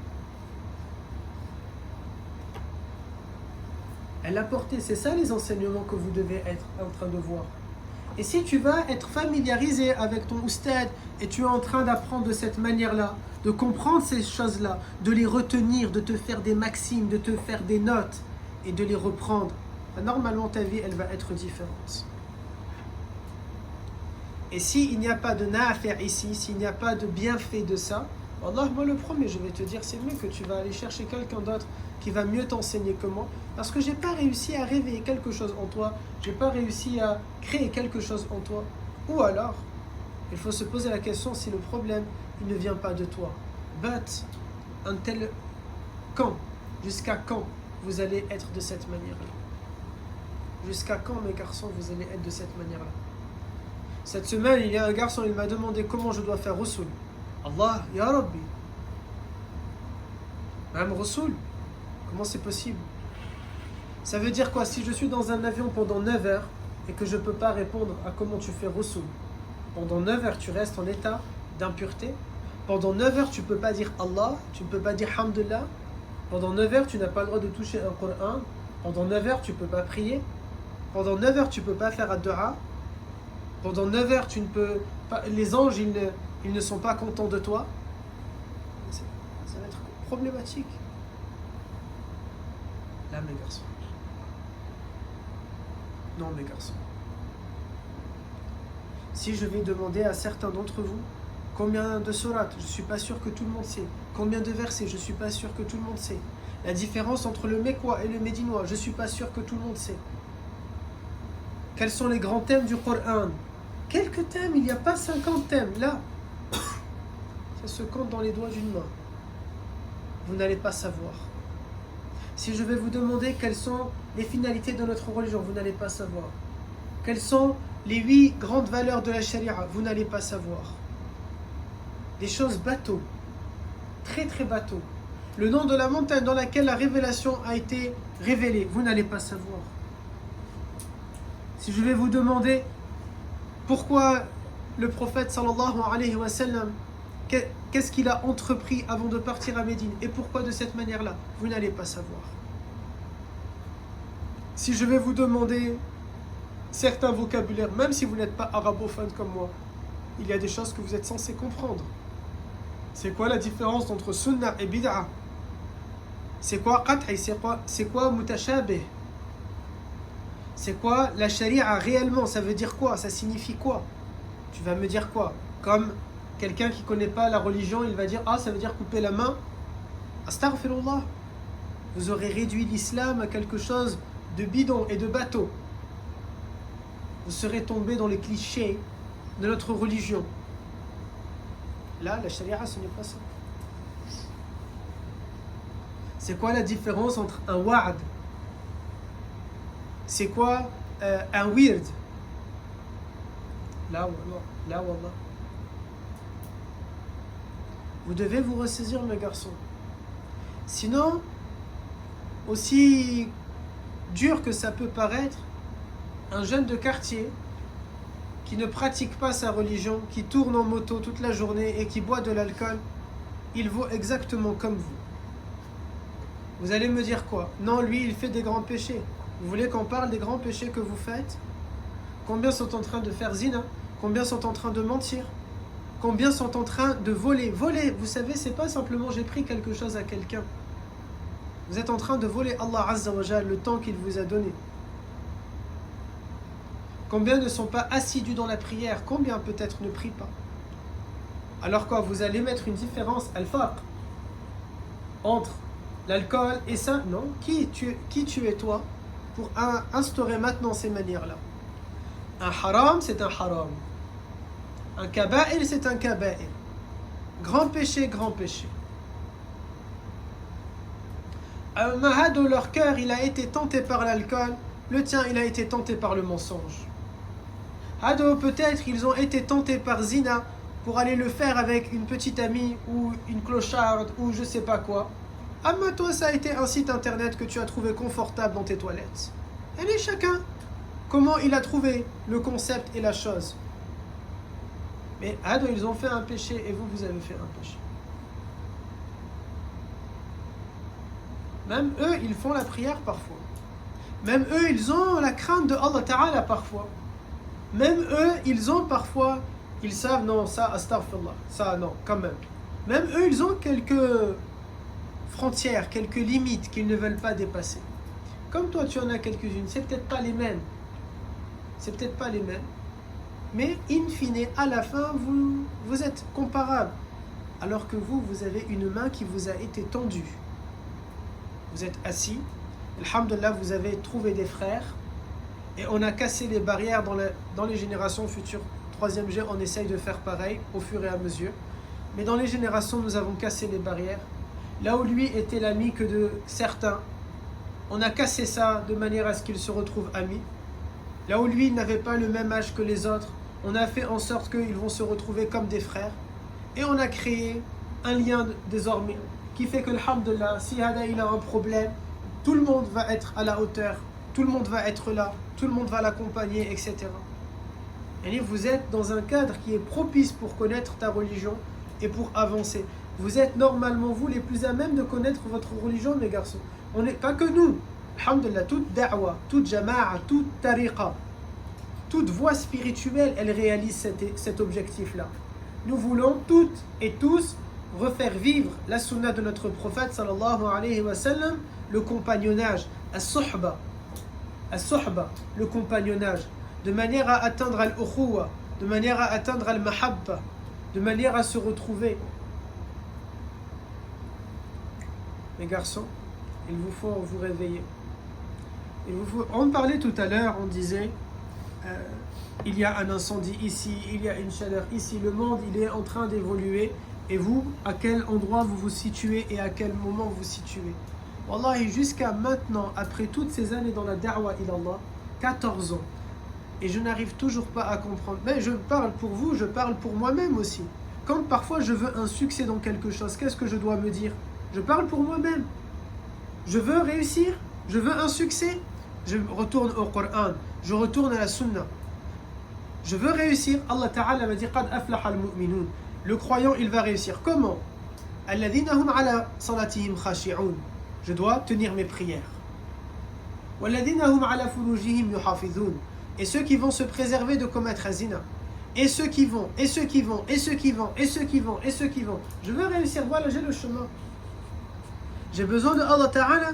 Elle a porté, c'est ça les enseignements que vous devez être en train de voir. Et si tu vas être familiarisé avec ton oustad et tu es en train d'apprendre de cette manière-là, de comprendre ces choses-là, de les retenir, de te faire des maximes, de te faire des notes et de les reprendre, normalement ta vie elle va être différente. Et s'il n'y a pas de na à faire ici, s'il n'y a pas de bienfait de ça, Allah, moi le premier, je vais te dire, c'est mieux que tu vas aller chercher quelqu'un d'autre qui va mieux t'enseigner que moi, parce que j'ai pas réussi à réveiller quelque chose en toi, j'ai pas réussi à créer quelque chose en toi. Ou alors, il faut se poser la question si le problème, il ne vient pas de toi. But, un tel quand, jusqu'à quand vous allez être de cette manière-là? Jusqu'à quand, mes garçons, vous allez être de cette manière-là? Cette semaine, il y a un garçon, il m'a demandé comment je dois faire Rasoul. Allah, Ya Rabbi. Même Rasoul, comment c'est possible? Ça veut dire quoi? Si je suis dans un avion pendant 9 heures et que je ne peux pas répondre à comment tu fais Rasoul, pendant 9 heures tu restes en état d'impureté. Pendant 9 heures tu ne peux pas dire Allah, tu ne peux pas dire Hamdulillah. Pendant 9 heures tu n'as pas le droit de toucher un Coran. Pendant 9 heures tu ne peux pas prier. Pendant 9 heures tu ne peux pas faire ad-du'a. Pendant 9 heures tu ne peux pas... Les anges ils ne sont pas contents de toi. Ça va être problématique. Là mes garçons. Non mes garçons. Si je vais demander à certains d'entre vous combien de sourates, je ne suis pas sûr que tout le monde sait. Combien de versets, je ne suis pas sûr que tout le monde sait. La différence entre le Mecquois et le Médinois, je ne suis pas sûr que tout le monde sait. Quels sont les grands thèmes du Coran? Quelques thèmes, il n'y a pas 50 thèmes. Là, ça se compte dans les doigts d'une main. Vous n'allez pas savoir. Si je vais vous demander quelles sont les finalités de notre religion, vous n'allez pas savoir. Quelles sont les 8 grandes valeurs de la charia, vous n'allez pas savoir. Des choses bateaux, très très bateaux. Le nom de la montagne dans laquelle la révélation a été révélée, vous n'allez pas savoir. Si je vais vous demander pourquoi le prophète sallallahu alayhi wa sallam, qu'est-ce qu'il a entrepris avant de partir à Médine et pourquoi de cette manière-là, vous n'allez pas savoir. Si je vais vous demander certains vocabulaires, même si vous n'êtes pas arabophone comme moi, il y a des choses que vous êtes censés comprendre. C'est quoi la différence entre sunnah et bid'a? C'est quoi qat'i? C'est quoi mutashabih? C'est quoi la sharia réellement? Ça veut dire quoi? Ça signifie quoi? Tu vas me dire quoi? Comme quelqu'un qui ne connaît pas la religion, il va dire ah, ça veut dire couper la main. Astaghfirullah. Vous aurez réduit l'islam à quelque chose de bidon et de bateau. Vous serez tombé dans les clichés de notre religion. Là, la charia, ce n'est pas ça. C'est quoi la différence entre un wa'd? C'est quoi un wird? Là, wallah. Vous devez vous ressaisir, mes garçons. Sinon, aussi dur que ça peut paraître, un jeune de quartier qui ne pratique pas sa religion, qui tourne en moto toute la journée et qui boit de l'alcool, il vaut exactement comme vous. Vous allez me dire quoi? Non, lui, il fait des grands péchés. Vous voulez qu'on parle des grands péchés que vous faites? Combien sont en train de faire zina? Combien sont en train de mentir? Combien sont en train de voler? Voler, vous savez, c'est pas simplement j'ai pris quelque chose à quelqu'un. Vous êtes en train de voler Allah Azza wa Jal, le temps qu'il vous a donné. Combien ne sont pas assidus dans la prière? Combien peut-être ne prient pas? Alors quoi, vous allez mettre une différence, al-faq, entre l'alcool et ça? Non. Qui tu es toi pour instaurer maintenant ces manières-là? Un haram, c'est un haram. Un kaba'ir, c'est un kaba'ir. Grand péché, grand péché. Un mahado, leur cœur, il a été tenté par l'alcool. Le tien, il a été tenté par le mensonge. Hado, peut-être ils ont été tentés par zina pour aller le faire avec une petite amie ou une clocharde ou je sais pas quoi. Amma, toi, ça a été un site internet que tu as trouvé confortable dans tes toilettes. Et chacun, comment il a trouvé le concept et la chose. Mais ils ont fait un péché et vous avez fait un péché. Même eux, ils font la prière parfois. Même eux, ils ont la crainte de Allah Ta'ala parfois. Même eux, ils ont parfois, ils savent, non, ça, astaghfirullah, ça, non, quand même. Même eux, ils ont quelques frontières, quelques limites qu'ils ne veulent pas dépasser. Comme toi, tu en as quelques-unes, c'est peut-être pas les mêmes. C'est peut-être pas les mêmes. Mais, in fine, à la fin, vous êtes comparables. Alors que vous avez une main qui vous a été tendue. Vous êtes assis. Alhamdulillah, vous avez trouvé des frères. Et on a cassé les barrières dans les générations futures. 3e G, on essaye de faire pareil au fur et à mesure. Mais dans les générations, nous avons cassé les barrières. Là où lui était l'ami que de certains, on a cassé ça de manière à ce qu'ils se retrouvent amis. Là où lui n'avait pas le même âge que les autres, on a fait en sorte qu'ils vont se retrouver comme des frères. Et on a créé un lien désormais qui fait que, alhamdulillah, si Hada il a un problème, tout le monde va être à la hauteur, tout le monde va être là, tout le monde va l'accompagner, etc. Et vous êtes dans un cadre qui est propice pour connaître ta religion et pour avancer. Vous êtes normalement, vous, les plus à même de connaître votre religion, mes garçons. On n'est pas que nous. Alhamdulillah, toute da'wa, toute jama'a, toute tariqa, toute voie spirituelle, elle réalise cet objectif-là. Nous voulons toutes et tous refaire vivre la sunna de notre prophète, sallallahu alayhi wa sallam, le compagnonnage, as-suhba, le compagnonnage, de manière à atteindre al-ukhuwa, de manière à atteindre al-mahabba, de manière à se retrouver. Mes garçons, il vous faut vous réveiller. On parlait tout à l'heure, on disait, il y a un incendie ici, il y a une chaleur ici, le monde il est en train d'évoluer, et vous, à quel endroit vous vous situez et à quel moment vous vous situez. Wallahi, jusqu'à maintenant, après toutes ces années dans la da'wa ilallah, 14 ans, et je n'arrive toujours pas à comprendre. Mais je parle pour vous, je parle pour moi-même aussi. Quand parfois je veux un succès dans quelque chose, qu'est-ce que je dois me dire? Je parle pour moi-même. Je veux réussir, je veux un succès. Je retourne au Coran, je retourne à la Sunna. Je veux réussir. Allah Ta'ala m'a dit Qad aflaha al-mu'minun. Le croyant, il va réussir. Comment? Alladhina hum ala salatihim khashi'un. Je dois tenir mes prières. Walladhina hum ala furujihim yuhafidhun. Et ceux qui vont se préserver de commettre un zina. Et ceux qui vont, et ceux qui vont, et ceux qui vont, et ceux qui vont, et ceux qui vont. Je veux réussir, voilà, j'ai le chemin. J'ai besoin de Allah Ta'ala.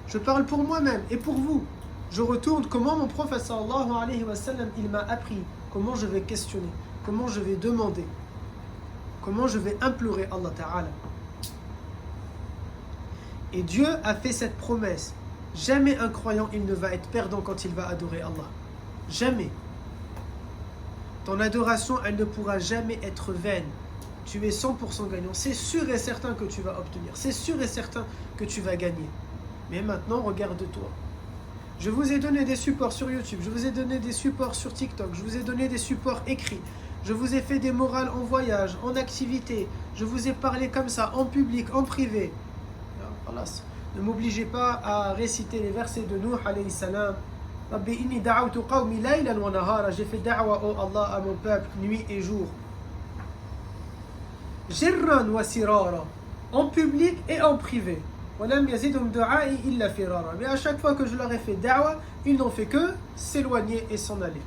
Je parle pour moi-même et pour vous. Je retourne comment mon prophète sallallahu alayhi wa sallam, il m'a appris. Comment je vais questionner. Comment je vais demander. Comment je vais implorer Allah Ta'ala. Et Dieu a fait cette promesse. Jamais un croyant, il ne va être perdant quand il va adorer Allah. Jamais. Ton adoration, elle ne pourra jamais être vaine. Tu es 100% gagnant. C'est sûr et certain que tu vas obtenir. C'est sûr et certain que tu vas gagner. Mais maintenant, regarde-toi. Je vous ai donné des supports sur YouTube. Je vous ai donné des supports sur TikTok. Je vous ai donné des supports écrits. Je vous ai fait des morales en voyage, en activité. Je vous ai parlé comme ça, en public, en privé. Ne m'obligez pas à réciter les versets de Nuh alayhi salam. Rabbi inni da'awtu qawmi laylan wa nahara. J'ai fait da'wa, oh Allah, à mon peuple, nuit et jour. Jirran wa sirara. En public et en privé. Walam yazidhum du'a'i illa firara. Mais à chaque fois que je leur ai fait da'wa, ils n'ont fait que s'éloigner et s'en aller.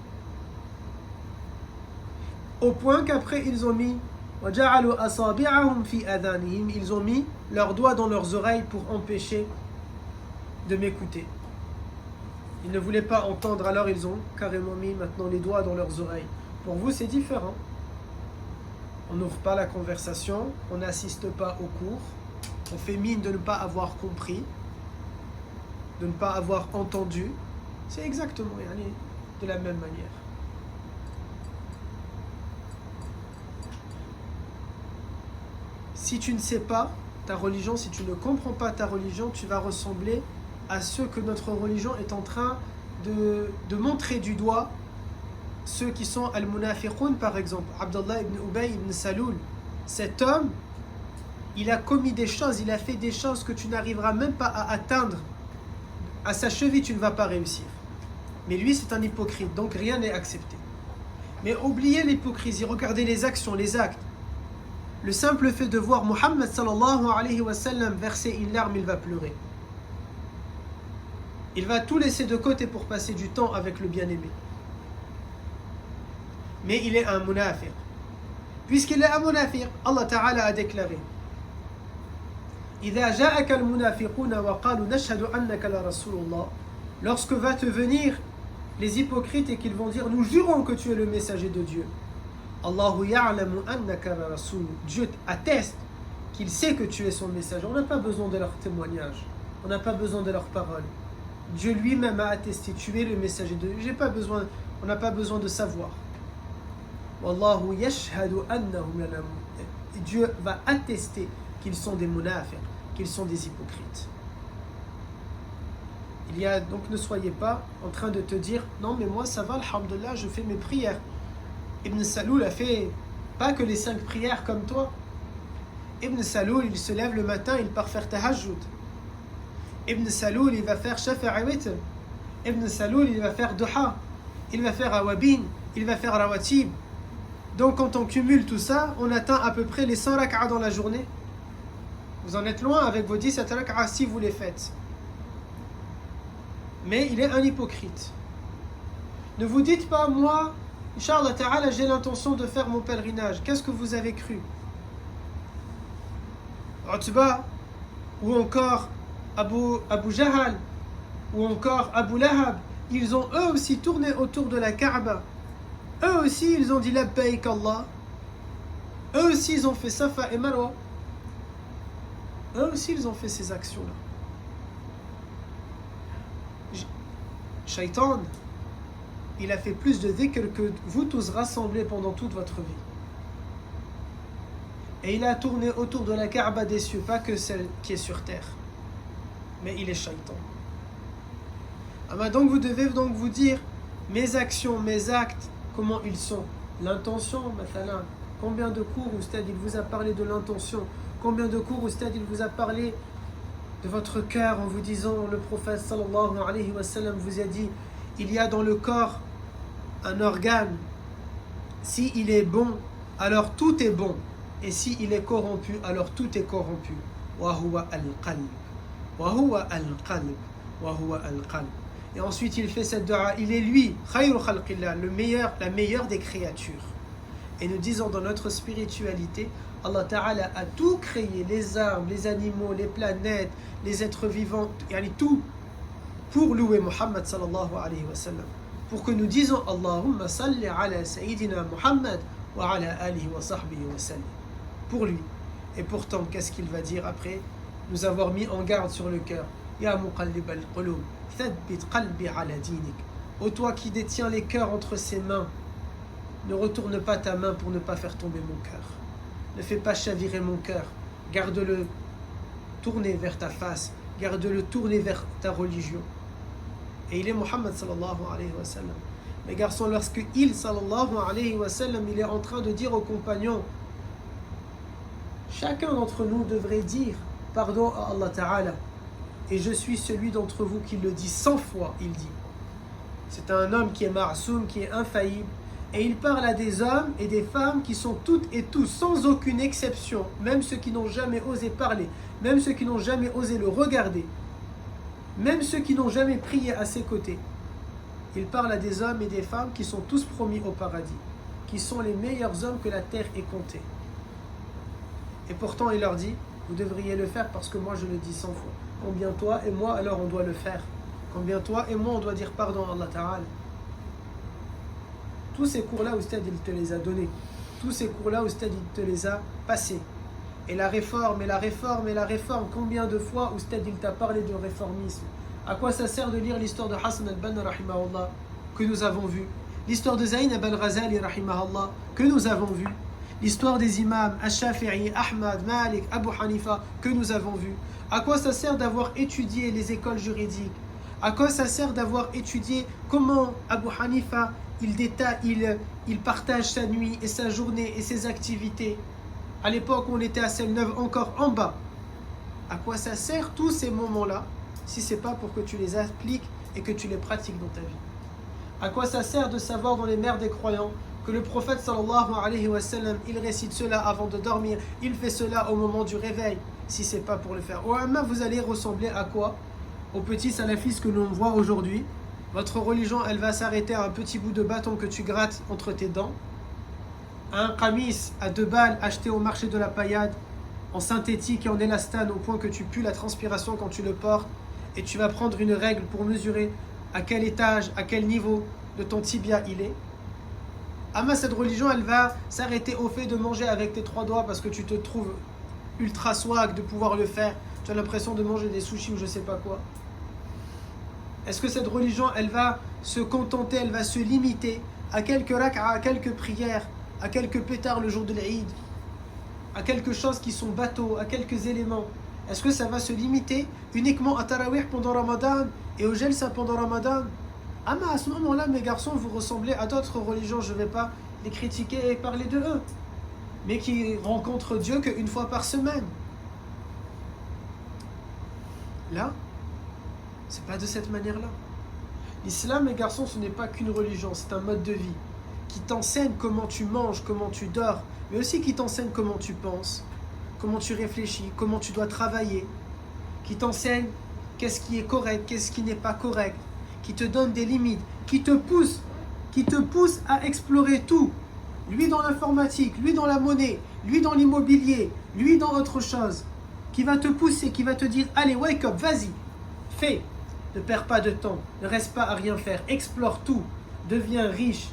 Au point qu'après ils ont mis وَجَعَلُوا أَصَابِعَهُمْ فِي أَذَانِهِمْ. Ils ont mis leurs doigts dans leurs oreilles pour empêcher de m'écouter. Ils ne voulaient pas entendre, alors ils ont carrément mis maintenant les doigts dans leurs oreilles. Pour vous, c'est différent. On n'ouvre pas la conversation, on n'assiste pas au cours, on fait mine de ne pas avoir compris, de ne pas avoir entendu. C'est exactement de la même manière. Si tu ne sais pas ta religion, si tu ne comprends pas ta religion, tu vas ressembler à ceux que notre religion est en train de montrer du doigt, ceux qui sont al-munafiqun par exemple, Abdullah ibn Ubay ibn Saloul. Cet homme, il a commis des choses, il a fait des choses que tu n'arriveras même pas à atteindre. À sa cheville, tu ne vas pas réussir. Mais lui, c'est un hypocrite, donc rien n'est accepté. Mais oubliez l'hypocrisie, regardez les actions, les actes. Le simple fait de voir Muhammad sallallahu alayhi wa sallam verser une larme, il va pleurer. Il va tout laisser de côté pour passer du temps avec le bien-aimé. Mais il est un munafiq. Puisqu'il est un munafiq, Allah Ta'ala a déclaré إِذَا جَاءَكَ الْمُنَافِقُونَ وَقَالُوا نَشْهَدُ أَنَّكَ لَرَسُولُ اللَّهِ. Lorsque va te venir les hypocrites et qu'ils vont dire nous jurons que tu es le messager de Dieu. Allahu ya'lamu annaka rasul. Dieu atteste qu'il sait que tu es son messager. On n'a pas besoin de leur témoignage. On n'a pas besoin de leurs paroles. Dieu lui-même a attesté tu es le messager de Dieu. On n'a pas besoin de savoir. Wallahu yashhadu annahum Dieu va attester qu'ils sont des munafiq, qu'ils sont des hypocrites. Donc ne soyez pas en train de te dire non mais moi ça va, alhamdulillah, je fais mes prières. Ibn Saloul a fait pas que les 5 prières comme toi. Ibn Saloul il se lève le matin, il part faire tahajjud. Ibn Saloul il va faire shafa'a witr. Ibn Saloul il va faire duha. Il va faire awabin. Il va faire rawatib. Donc quand on cumule tout ça, on atteint à peu près les 100 rak'a dans la journée. Vous en êtes loin avec vos 17 rak'a si vous les faites. Mais il est un hypocrite. Ne vous dites pas, moi, Inch'Allah Ta'ala, j'ai l'intention de faire mon pèlerinage. Qu'est-ce que vous avez cru? Utba, ou encore Abu Jahal, ou encore Abu Lahab, ils ont eux aussi tourné autour de la Kaaba. Eux aussi, ils ont dit Labbaik Allah. Eux aussi, ils ont fait Safa et Marwa. Eux aussi, ils ont fait ces actions-là. Shaitan, il a fait plus de dhikr que vous tous rassemblés pendant toute votre vie. Et il a tourné autour de la Kaaba des cieux, pas que celle qui est sur terre. Mais il est Shaitan. Donc vous devez donc vous dire, mes actions, mes actes, comment ils sont. L'intention, mathalan. Combien de cours Oustad il vous a parlé de l'intention? Combien de cours Oustad il vous a parlé de votre cœur en vous disant le prophète sallallahu alayhi wa sallam vous a dit il y a dans le corps un organe, si il est bon alors tout est bon et si il est corrompu alors tout est corrompu. Wa huwa al-qalb, wa huwa al-qalb, wa huwa al-qalb. Et ensuite il fait cette dua, il est lui khayru khalqillah, la meilleure des créatures. Et nous disons dans notre spiritualité, Allah Ta'ala a tout créé, les arbres, les animaux, les planètes, les êtres vivants, tout pour louer Muhammad sallallahu alayhi wa sallam. Pour que nous disons Allahumma salli ala Sayyidina Muhammad wa ala alihi wa sahbihi wa sallam. Pour lui. Et pourtant, qu'est-ce qu'il va dire après nous avoir mis en garde sur le cœur? Ya muqallib al-qulub, thabbit qalbi ala dinik. Ô toi qui détiens les cœurs entre ses mains, ne retourne pas ta main pour ne pas faire tomber mon cœur. Ne fais pas chavirer mon cœur. Garde-le tourné vers ta face. Garde-le tourné vers ta religion. Et il est Muhammad sallallahu alayhi wa sallam. Mes garçons, lorsque il sallallahu alayhi wa sallam, il est en train de dire aux compagnons, chacun d'entre nous devrait dire pardon à Allah Ta'ala. Et je suis celui d'entre vous qui le dit 100 fois, il dit. C'est un homme qui est ma'soum, qui est infaillible. Et il parle à des hommes et des femmes qui sont toutes et tous, sans aucune exception, même ceux qui n'ont jamais osé parler, même ceux qui n'ont jamais osé le regarder, même ceux qui n'ont jamais prié à ses côtés. Il parle à des hommes et des femmes qui sont tous promis au paradis, qui sont les meilleurs hommes que la terre ait comptés. Et pourtant il leur dit, vous devriez le faire parce que moi je le dis 100 fois. Combien toi et moi alors on doit le faire? Combien toi et moi on doit dire pardon à Allah Ta'ala? Tous ces cours-là, Oustad, il te les a donnés. Tous ces cours-là, Oustad, il te les a passés. Et la réforme, et la réforme, et la réforme. Combien de fois, Oustad, il t'a parlé de réformisme? À quoi ça sert de lire l'histoire de Hassan al-Banna, rahimahullah, que nous avons vu? L'histoire de Zaynab al-Ghazali, rahimahullah, que nous avons vu? L'histoire des imams, Ash-Shafi'i, Ahmad, Malik, Abu Hanifa, que nous avons vu? À quoi ça sert d'avoir étudié les écoles juridiques? À quoi ça sert d'avoir étudié comment Abu Hanifa il partage sa nuit et sa journée et ses activités? À l'époque où on était à Celle-Neuve, encore en bas. À quoi ça sert tous ces moments-là si ce n'est pas pour que tu les appliques et que tu les pratiques dans ta vie? À quoi ça sert de savoir dans les mers des croyants que le prophète sallallahu alayhi wa sallam, il récite cela avant de dormir, il fait cela au moment du réveil, si c'est pas pour le faire. Ou alors vous allez ressembler à quoi? Aux petits salafistes que l'on voit aujourd'hui. Votre religion, elle va s'arrêter à un petit bout de bâton que tu grattes entre tes dents, à un qamis à 2 balles acheté au marché de la paillade, en synthétique et en élastane au point que tu pues la transpiration quand tu le portes, et tu vas prendre une règle pour mesurer à quel étage, à quel niveau de ton tibia il est. Ama cette religion, elle va s'arrêter au fait de manger avec tes 3 doigts parce que tu te trouves ultra swag de pouvoir le faire. Tu as l'impression de manger des sushis ou je sais pas quoi. Est-ce que cette religion, elle va se contenter, elle va se limiter à quelques rak'a, à quelques prières, à quelques pétards le jour de l'Aïd, à quelque chose qui sont bateaux, à quelques éléments? Est-ce que ça va se limiter uniquement à Tarawih pendant Ramadan et au Jalsa pendant Ramadan? Ah mais à ce moment-là, mes garçons, vous ressemblez à d'autres religions, je ne vais pas les critiquer et parler de eux, mais qui rencontrent Dieu qu'une fois par semaine. Là, c'est pas de cette manière-là. L'islam, mes garçons, ce n'est pas qu'une religion, c'est un mode de vie qui t'enseigne comment tu manges, comment tu dors, mais aussi qui t'enseigne comment tu penses, comment tu réfléchis, comment tu dois travailler, qui t'enseigne qu'est-ce qui est correct, qu'est-ce qui n'est pas correct, qui te donne des limites, qui te pousse à explorer tout. Lui dans l'informatique, lui dans la monnaie, lui dans l'immobilier, lui dans autre chose, qui va te pousser, qui va te dire allez, wake up, vas-y, fais, ne perds pas de temps, ne reste pas à rien faire, explore tout, deviens riche,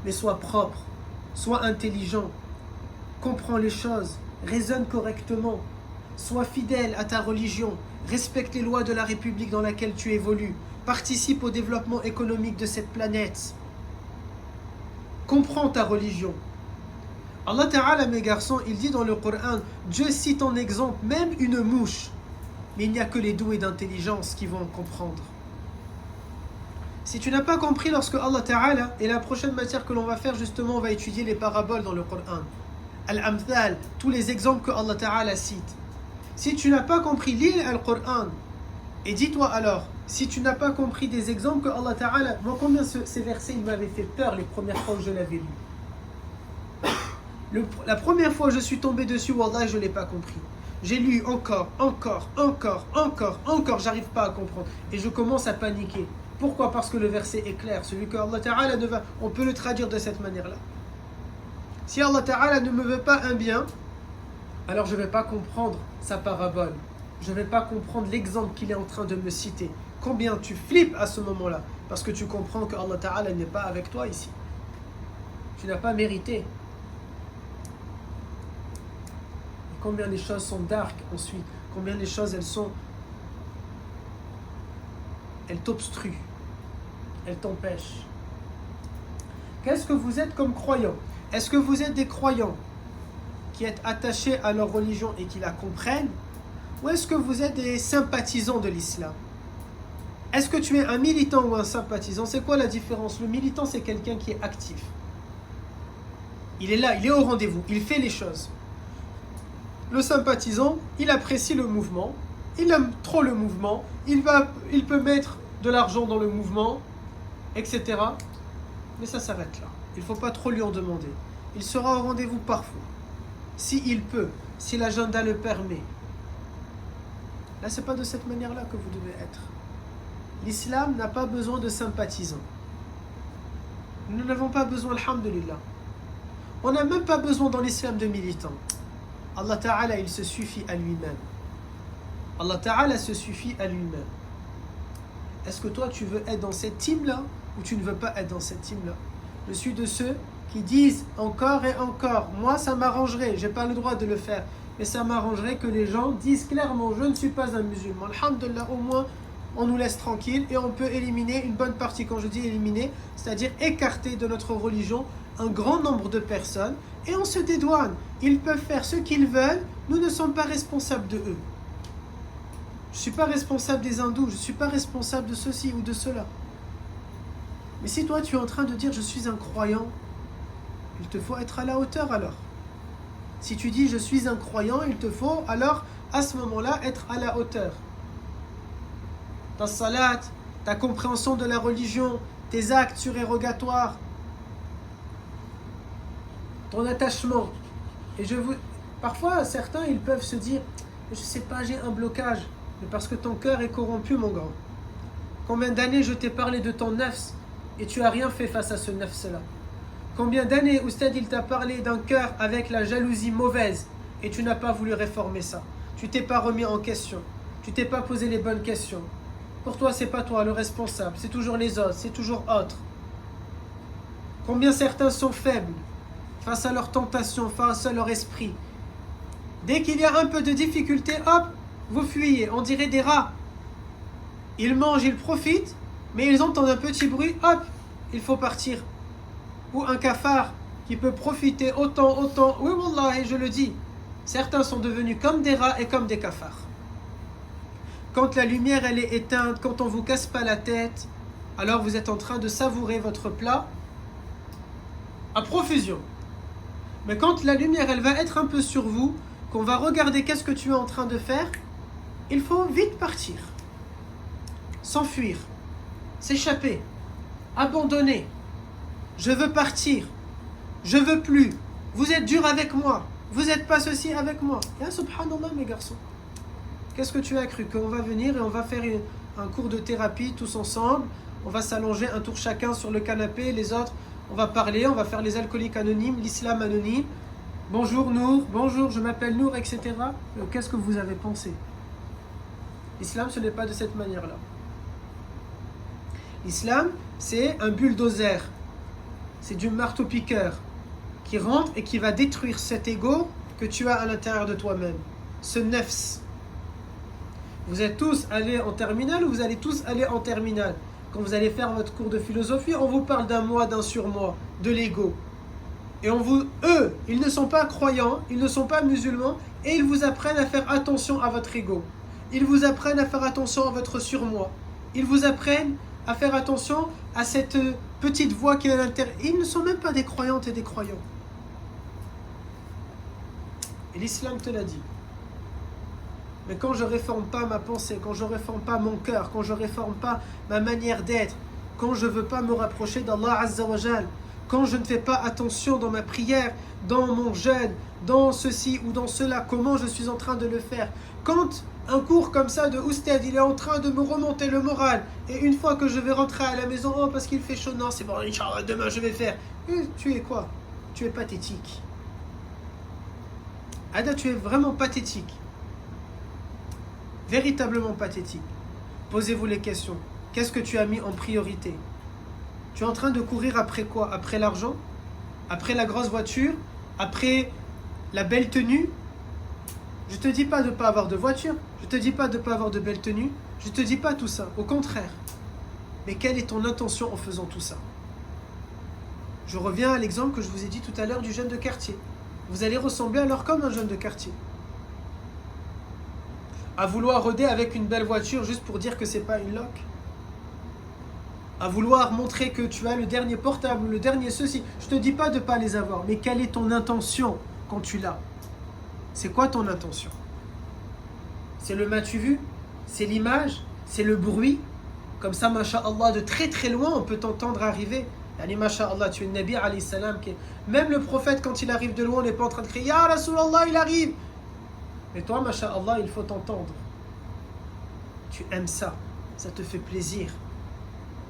mais sois propre, sois intelligent, comprends les choses, raisonne correctement, sois fidèle à ta religion, respecte les lois de la République dans laquelle tu évolues, participe au développement économique de cette planète, comprends ta religion. Allah Ta'ala, mes garçons, il dit dans le Coran, Dieu cite en exemple même une mouche, mais il n'y a que les doués d'intelligence qui vont comprendre. Si tu n'as pas compris lorsque Allah Ta'ala, et la prochaine matière que l'on va faire justement, on va étudier les paraboles dans le Coran, Al-Amthal, tous les exemples que Allah Ta'ala cite. Si tu n'as pas compris, lis le Coran, et dis-toi alors, si tu n'as pas compris des exemples que Allah Ta'ala, moi combien ces versets ils m'avaient fait peur les premières fois que je l'avais lu. La première fois que je suis tombé dessus, Wallah, je ne l'ai pas compris. J'ai lu encore, j'arrive pas à comprendre. Et je commence à paniquer. Pourquoi? Parce que le verset est clair. Celui que Allah Ta'ala ne va, on peut le traduire de cette manière-là. Si Allah Ta'ala ne me veut pas un bien, alors je ne vais pas comprendre sa parabole. Je ne vais pas comprendre l'exemple qu'il est en train de me citer. Combien tu flippes à ce moment-là, parce que tu comprends que Allah Ta'ala n'est pas avec toi ici. Tu n'as pas mérité. Combien les choses sont dark ensuite, combien les choses elles t'obstruent, elles t'empêchent. Qu'est-ce que vous êtes comme croyants? Est-ce que vous êtes des croyants qui êtes attachés à leur religion et qui la comprennent? Ou est-ce que vous êtes des sympathisants de l'islam? Est-ce que tu es un militant ou un sympathisant? C'est quoi la différence? Le militant, c'est quelqu'un qui est actif. Il est là, il est au rendez-vous, il fait les choses. Le sympathisant, il apprécie le mouvement, il aime trop le mouvement, il peut mettre de l'argent dans le mouvement, etc. Mais ça s'arrête là. Il ne faut pas trop lui en demander. Il sera au rendez-vous parfois. S'il peut, si l'agenda le permet. Là, ce n'est pas de cette manière-là que vous devez être. L'islam n'a pas besoin de sympathisants. Nous n'avons pas besoin, alhamdulillah. On n'a même pas besoin dans l'islam de militants. Allah Ta'ala, il se suffit à lui-même. Allah Ta'ala se suffit à lui-même. Est-ce que toi, tu veux être dans cette team-là ou tu ne veux pas être dans cette team-là? Je suis de ceux qui disent encore et encore, moi, ça m'arrangerait, je n'ai pas le droit de le faire, mais ça m'arrangerait que les gens disent clairement, je ne suis pas un musulman. Alhamdulillah, au moins, on nous laisse tranquille et on peut éliminer une bonne partie. Quand je dis éliminer, c'est-à-dire écarter de notre religion un grand nombre de personnes et on se dédouane. Ils peuvent faire ce qu'ils veulent, nous ne sommes pas responsables de eux. Je ne suis pas responsable des hindous, je ne suis pas responsable de ceci ou de cela. Mais si toi tu es en train de dire je suis un croyant, il te faut être à la hauteur alors. Si tu dis je suis un croyant, il te faut alors à ce moment-là être à la hauteur. Ta salat, ta compréhension de la religion, tes actes surérogatoires, ton attachement. Et parfois, certains, ils peuvent se dire, je sais pas, j'ai un blocage. Mais parce que ton cœur est corrompu, mon grand. Combien d'années je t'ai parlé de ton nafs et tu as rien fait face à ce nafs-là? Combien d'années, Oustad, il t'a parlé d'un cœur avec la jalousie mauvaise et tu n'as pas voulu réformer ça? Tu t'es pas remis en question. Tu t'es pas posé les bonnes questions. Pour toi, c'est pas toi le responsable. C'est toujours les autres, c'est toujours autre. Combien certains sont faibles face à leur tentation, face à leur esprit. Dès qu'il y a un peu de difficulté, hop, vous fuyez. On dirait des rats. Ils mangent, ils profitent, mais ils entendent un petit bruit, hop, il faut partir. Ou un cafard qui peut profiter autant. Oui, wallah, et je le dis. Certains sont devenus comme des rats et comme des cafards. Quand la lumière elle est éteinte, quand on ne vous casse pas la tête, alors vous êtes en train de savourer votre plat à profusion. Mais quand la lumière elle va être un peu sur vous, qu'on va regarder qu'est-ce que tu es en train de faire, il faut vite partir. S'enfuir, s'échapper, abandonner. Je veux partir, je veux plus. Vous êtes dur avec moi, vous n'êtes pas ceci avec moi. Ya subhanallah mes garçons. Qu'est-ce que tu as cru? Qu'on va venir et on va faire un cours de thérapie tous ensemble, on va s'allonger un tour chacun sur le canapé, les autres, on va parler, on va faire les alcooliques anonymes, l'islam anonyme. Bonjour Nour, bonjour, je m'appelle Nour, etc. Qu'est-ce que vous avez pensé? L'islam, ce n'est pas de cette manière-là. L'islam, c'est un bulldozer. C'est du marteau-piqueur qui rentre et qui va détruire cet ego que tu as à l'intérieur de toi-même. Ce nefs. Vous êtes tous allés en terminale ou vous allez tous aller en terminale? Quand vous allez faire votre cours de philosophie, on vous parle d'un moi, d'un surmoi, de l'ego. Et eux, ils ne sont pas croyants, ils ne sont pas musulmans, et ils vous apprennent à faire attention à votre ego. Ils vous apprennent à faire attention à votre surmoi. Ils vous apprennent à faire attention à cette petite voix qui est à l'intérieur. Ils ne sont même pas des croyantes et des croyants. Et l'islam te l'a dit. Mais quand je ne réforme pas ma pensée, quand je ne réforme pas mon cœur, quand je ne réforme pas ma manière d'être, quand je ne veux pas me rapprocher d'Allah Azza wa Jal, quand je ne fais pas attention dans ma prière, dans mon jeûne, dans ceci ou dans cela, comment je suis en train de le faire. Quand un cours comme ça de Oustad, il est en train de me remonter le moral, et une fois que je vais rentrer à la maison, oh parce qu'il fait chaud, non c'est bon, Inch'Allah, demain je vais faire. Et tu es quoi? Tu es pathétique. Ada, tu es vraiment pathétique. Véritablement pathétique. Posez-vous les questions. Qu'est-ce que tu as mis en priorité? Tu es en train de courir après quoi? Après l'argent? Après la grosse voiture? Après la belle tenue? Je ne te dis pas de ne pas avoir de voiture. Je ne te dis pas de ne pas avoir de belle tenue. Je ne te dis pas tout ça. Au contraire. Mais quelle est ton intention en faisant tout ça? Je reviens à l'exemple que je vous ai dit tout à l'heure du jeune de quartier. Vous allez ressembler alors comme un jeune de quartier. À vouloir rôder avec une belle voiture juste pour dire que c'est pas une loque. À vouloir montrer que tu as le dernier portable, le dernier ceci. Je te dis pas de pas les avoir, mais quelle est ton intention quand tu l'as? C'est quoi ton intention? C'est le m'as-tu vu? C'est l'image? C'est le bruit? Comme ça, masha'Allah, de très très loin, on peut t'entendre arriver. Yani, masha'Allah, tu es le Nabi alayhi salam. Même le prophète, quand il arrive de loin, on n'est pas en train de crier Ya Rasulallah, il arrive. Mais toi, masha'Allah, il faut t'entendre. Tu aimes ça, ça te fait plaisir.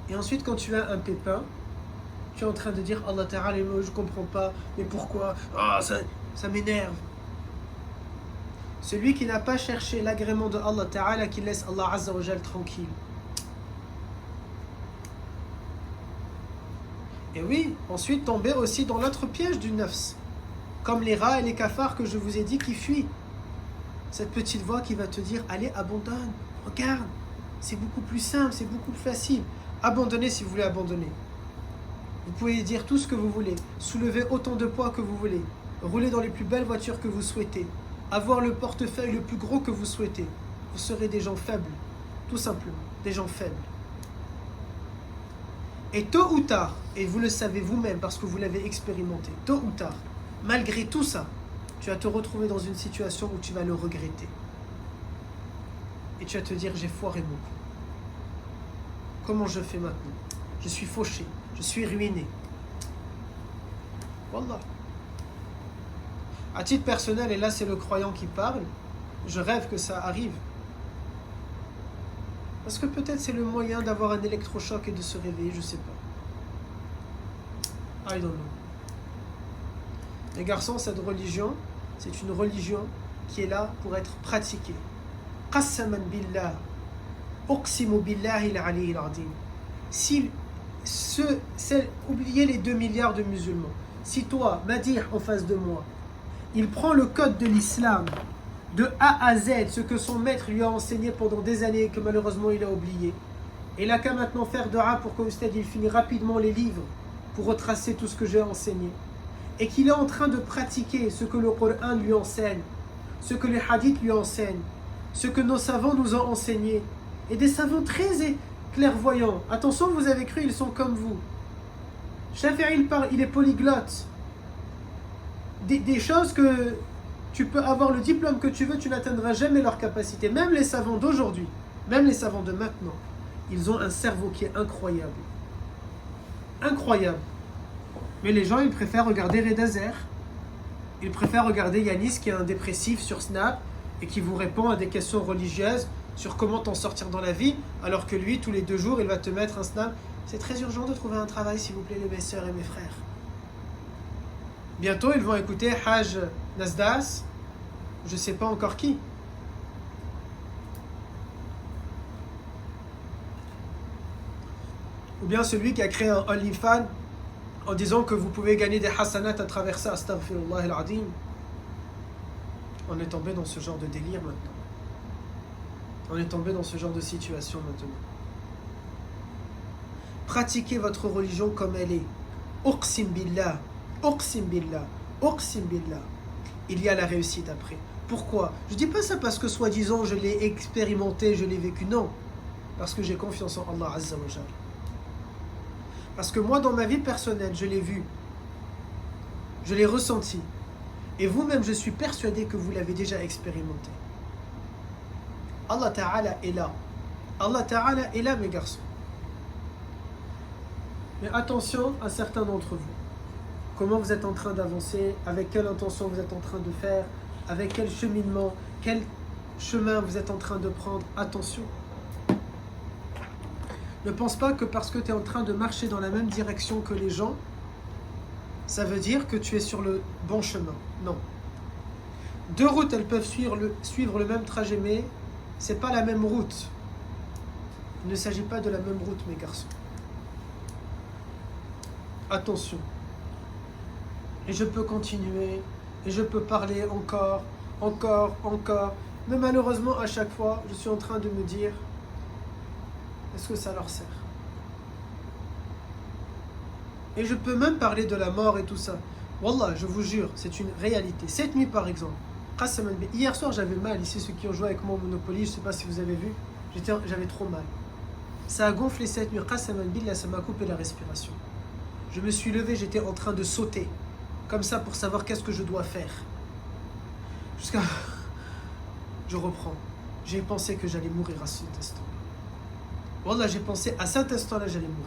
Et ensuite, quand tu as un pépin, tu es en train de dire Allah Ta'ala, je ne comprends pas, mais pourquoi? Ah, ça m'énerve. Celui qui n'a pas cherché l'agrément de Allah Ta'ala, qui laisse Allah Azza wa Jal tranquille. Et oui, ensuite tomber aussi dans l'autre piège du nafs. Comme les rats et les cafards que je vous ai dit qui fuient. Cette petite voix qui va te dire allez, abandonne, regarde, c'est beaucoup plus simple, c'est beaucoup plus facile. Abandonnez si vous voulez abandonner. Vous pouvez dire tout ce que vous voulez, soulever autant de poids que vous voulez, rouler dans les plus belles voitures que vous souhaitez, avoir le portefeuille le plus gros que vous souhaitez. Vous serez des gens faibles, tout simplement, des gens faibles. Et tôt ou tard, et vous le savez vous-même parce que vous l'avez expérimenté, tôt ou tard, malgré tout ça, tu vas te retrouver dans une situation où tu vas le regretter. Et tu vas te dire, j'ai foiré beaucoup. Comment je fais maintenant? je suis fauché, je suis ruiné. Wallah. À titre personnel, et là c'est le croyant qui parle, je rêve que ça arrive. Parce que peut-être c'est le moyen d'avoir un électrochoc et de se réveiller, je sais pas. I don't know. Les garçons, cette religion, c'est une religion qui est là pour être pratiquée. Qassaman billah, uqsimu billahi al-ali al-azim. Si oubliez les 2 milliards de musulmans. Si toi, Madir, en face de moi, il prend le code de l'islam de A à Z, ce que son maître lui a enseigné pendant des années et que malheureusement il a oublié, et il n'a qu'à maintenant faire dua pour qu'au stade il finisse rapidement les livres pour retracer tout ce que j'ai enseigné, et qu'il est en train de pratiquer ce que le Coran lui enseigne, ce que les hadiths lui enseignent, ce que nos savants nous ont enseigné, et des savants très clairvoyants. Attention, vous avez cru, ils sont comme vous. Shafi'i, il parle, il est polyglotte. Des choses que tu peux avoir le diplôme que tu veux, tu n'atteindras jamais leur capacité. Même les savants d'aujourd'hui, même les savants de maintenant, ils ont un cerveau qui est incroyable. Incroyable. Mais les gens, ils préfèrent regarder Redazer. Ils préfèrent regarder Yanis qui est un dépressif sur Snap et qui vous répond à des questions religieuses sur comment t'en sortir dans la vie, alors que lui, tous les 2 jours, il va te mettre un Snap. C'est très urgent de trouver un travail, s'il vous plaît, mes sœurs et mes frères. Bientôt, ils vont écouter Haj Nasdas, je ne sais pas encore qui. Ou bien celui qui a créé un OnlyFans en disant que vous pouvez gagner des hasanats à travers ça. Astaghfirullah al-azim. On est tombé dans ce genre de délire maintenant. On est tombé dans ce genre de situation maintenant. Pratiquez votre religion comme elle est. Uqsim billah, uqsim billah, uqsim billah. Il y a la réussite après. Pourquoi? Je ne dis pas ça parce que soi-disant je l'ai expérimenté, je l'ai vécu. Non. Parce que j'ai confiance en Allah Azza wa Jal. Parce que moi, dans ma vie personnelle, je l'ai vu. Je l'ai ressenti. Et vous-même, je suis persuadé que vous l'avez déjà expérimenté. Allah Ta'ala est là. Allah Ta'ala est là, mes garçons. Mais attention à certains d'entre vous. Comment vous êtes en train d'avancer, avec quelle intention vous êtes en train de faire, avec quel cheminement, quel chemin vous êtes en train de prendre. Attention. Ne pense pas que parce que tu es en train de marcher dans la même direction que les gens, ça veut dire que tu es sur le bon chemin. Non. 2 routes, elles peuvent suivre le même trajet, mais ce n'est pas la même route. Il ne s'agit pas de la même route, mes garçons. Attention. Et je peux continuer, et je peux parler encore. Mais malheureusement, à chaque fois, je suis en train de me dire, est-ce que ça leur sert? Et je peux même parler de la mort et tout ça. Wallah, je vous jure, c'est une réalité. Cette nuit, par exemple, hier soir, j'avais mal. Ici, ceux qui ont joué avec moi au Monopoly, je ne sais pas si vous avez vu, j'avais trop mal. Ça a gonflé cette nuit. Qassaman billah, ça m'a coupé la respiration. Je me suis levé, j'étais en train de sauter. Comme ça, pour savoir qu'est-ce que je dois faire. Jusqu'à... Je reprends. J'ai pensé que j'allais mourir à cet instant. Wallah, j'ai pensé à cet instant-là, j'allais mourir.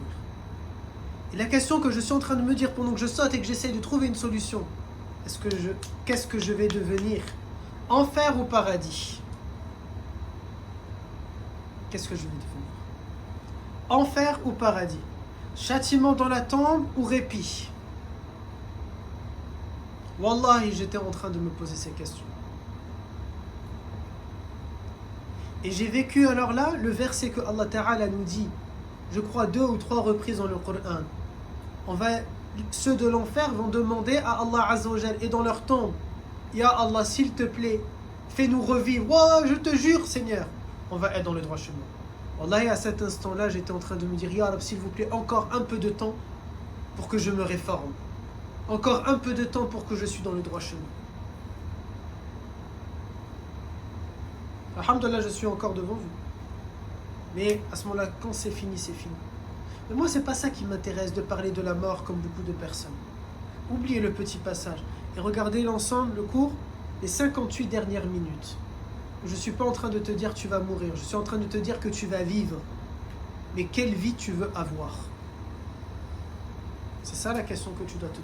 Et la question que je suis en train de me dire pendant que je saute et que j'essaie de trouver une solution, qu'est-ce que je vais devenir? Enfer ou paradis? Qu'est-ce que je vais devenir? Enfer ou paradis? Châtiment dans la tombe ou répit? Wallahi, j'étais en train de me poser ces questions. Et j'ai vécu alors là le verset que Allah Ta'ala nous dit, je crois 2 ou 3 reprises dans le Coran. Ceux de l'enfer vont demander à Allah Azza wa Jal et dans leur tombe, Ya Allah, s'il te plaît, fais-nous revivre. Wow, je te jure, Seigneur, on va être dans le droit chemin. Wallahi, à cet instant-là, j'étais en train de me dire, Ya Allah, s'il vous plaît, encore un peu de temps pour que je me réforme. Encore un peu de temps pour que je suis dans le droit chemin. Alhamdulillah, je suis encore devant vous. Mais à ce moment-là, quand c'est fini, c'est fini. Mais moi, c'est pas ça qui m'intéresse, de parler de la mort comme beaucoup de personnes. Oubliez le petit passage et regardez l'ensemble, le cours, les 58 dernières minutes. Je ne suis pas en train de te dire tu vas mourir, je suis en train de te dire que tu vas vivre. Mais quelle vie tu veux avoir? C'est ça la question que tu dois te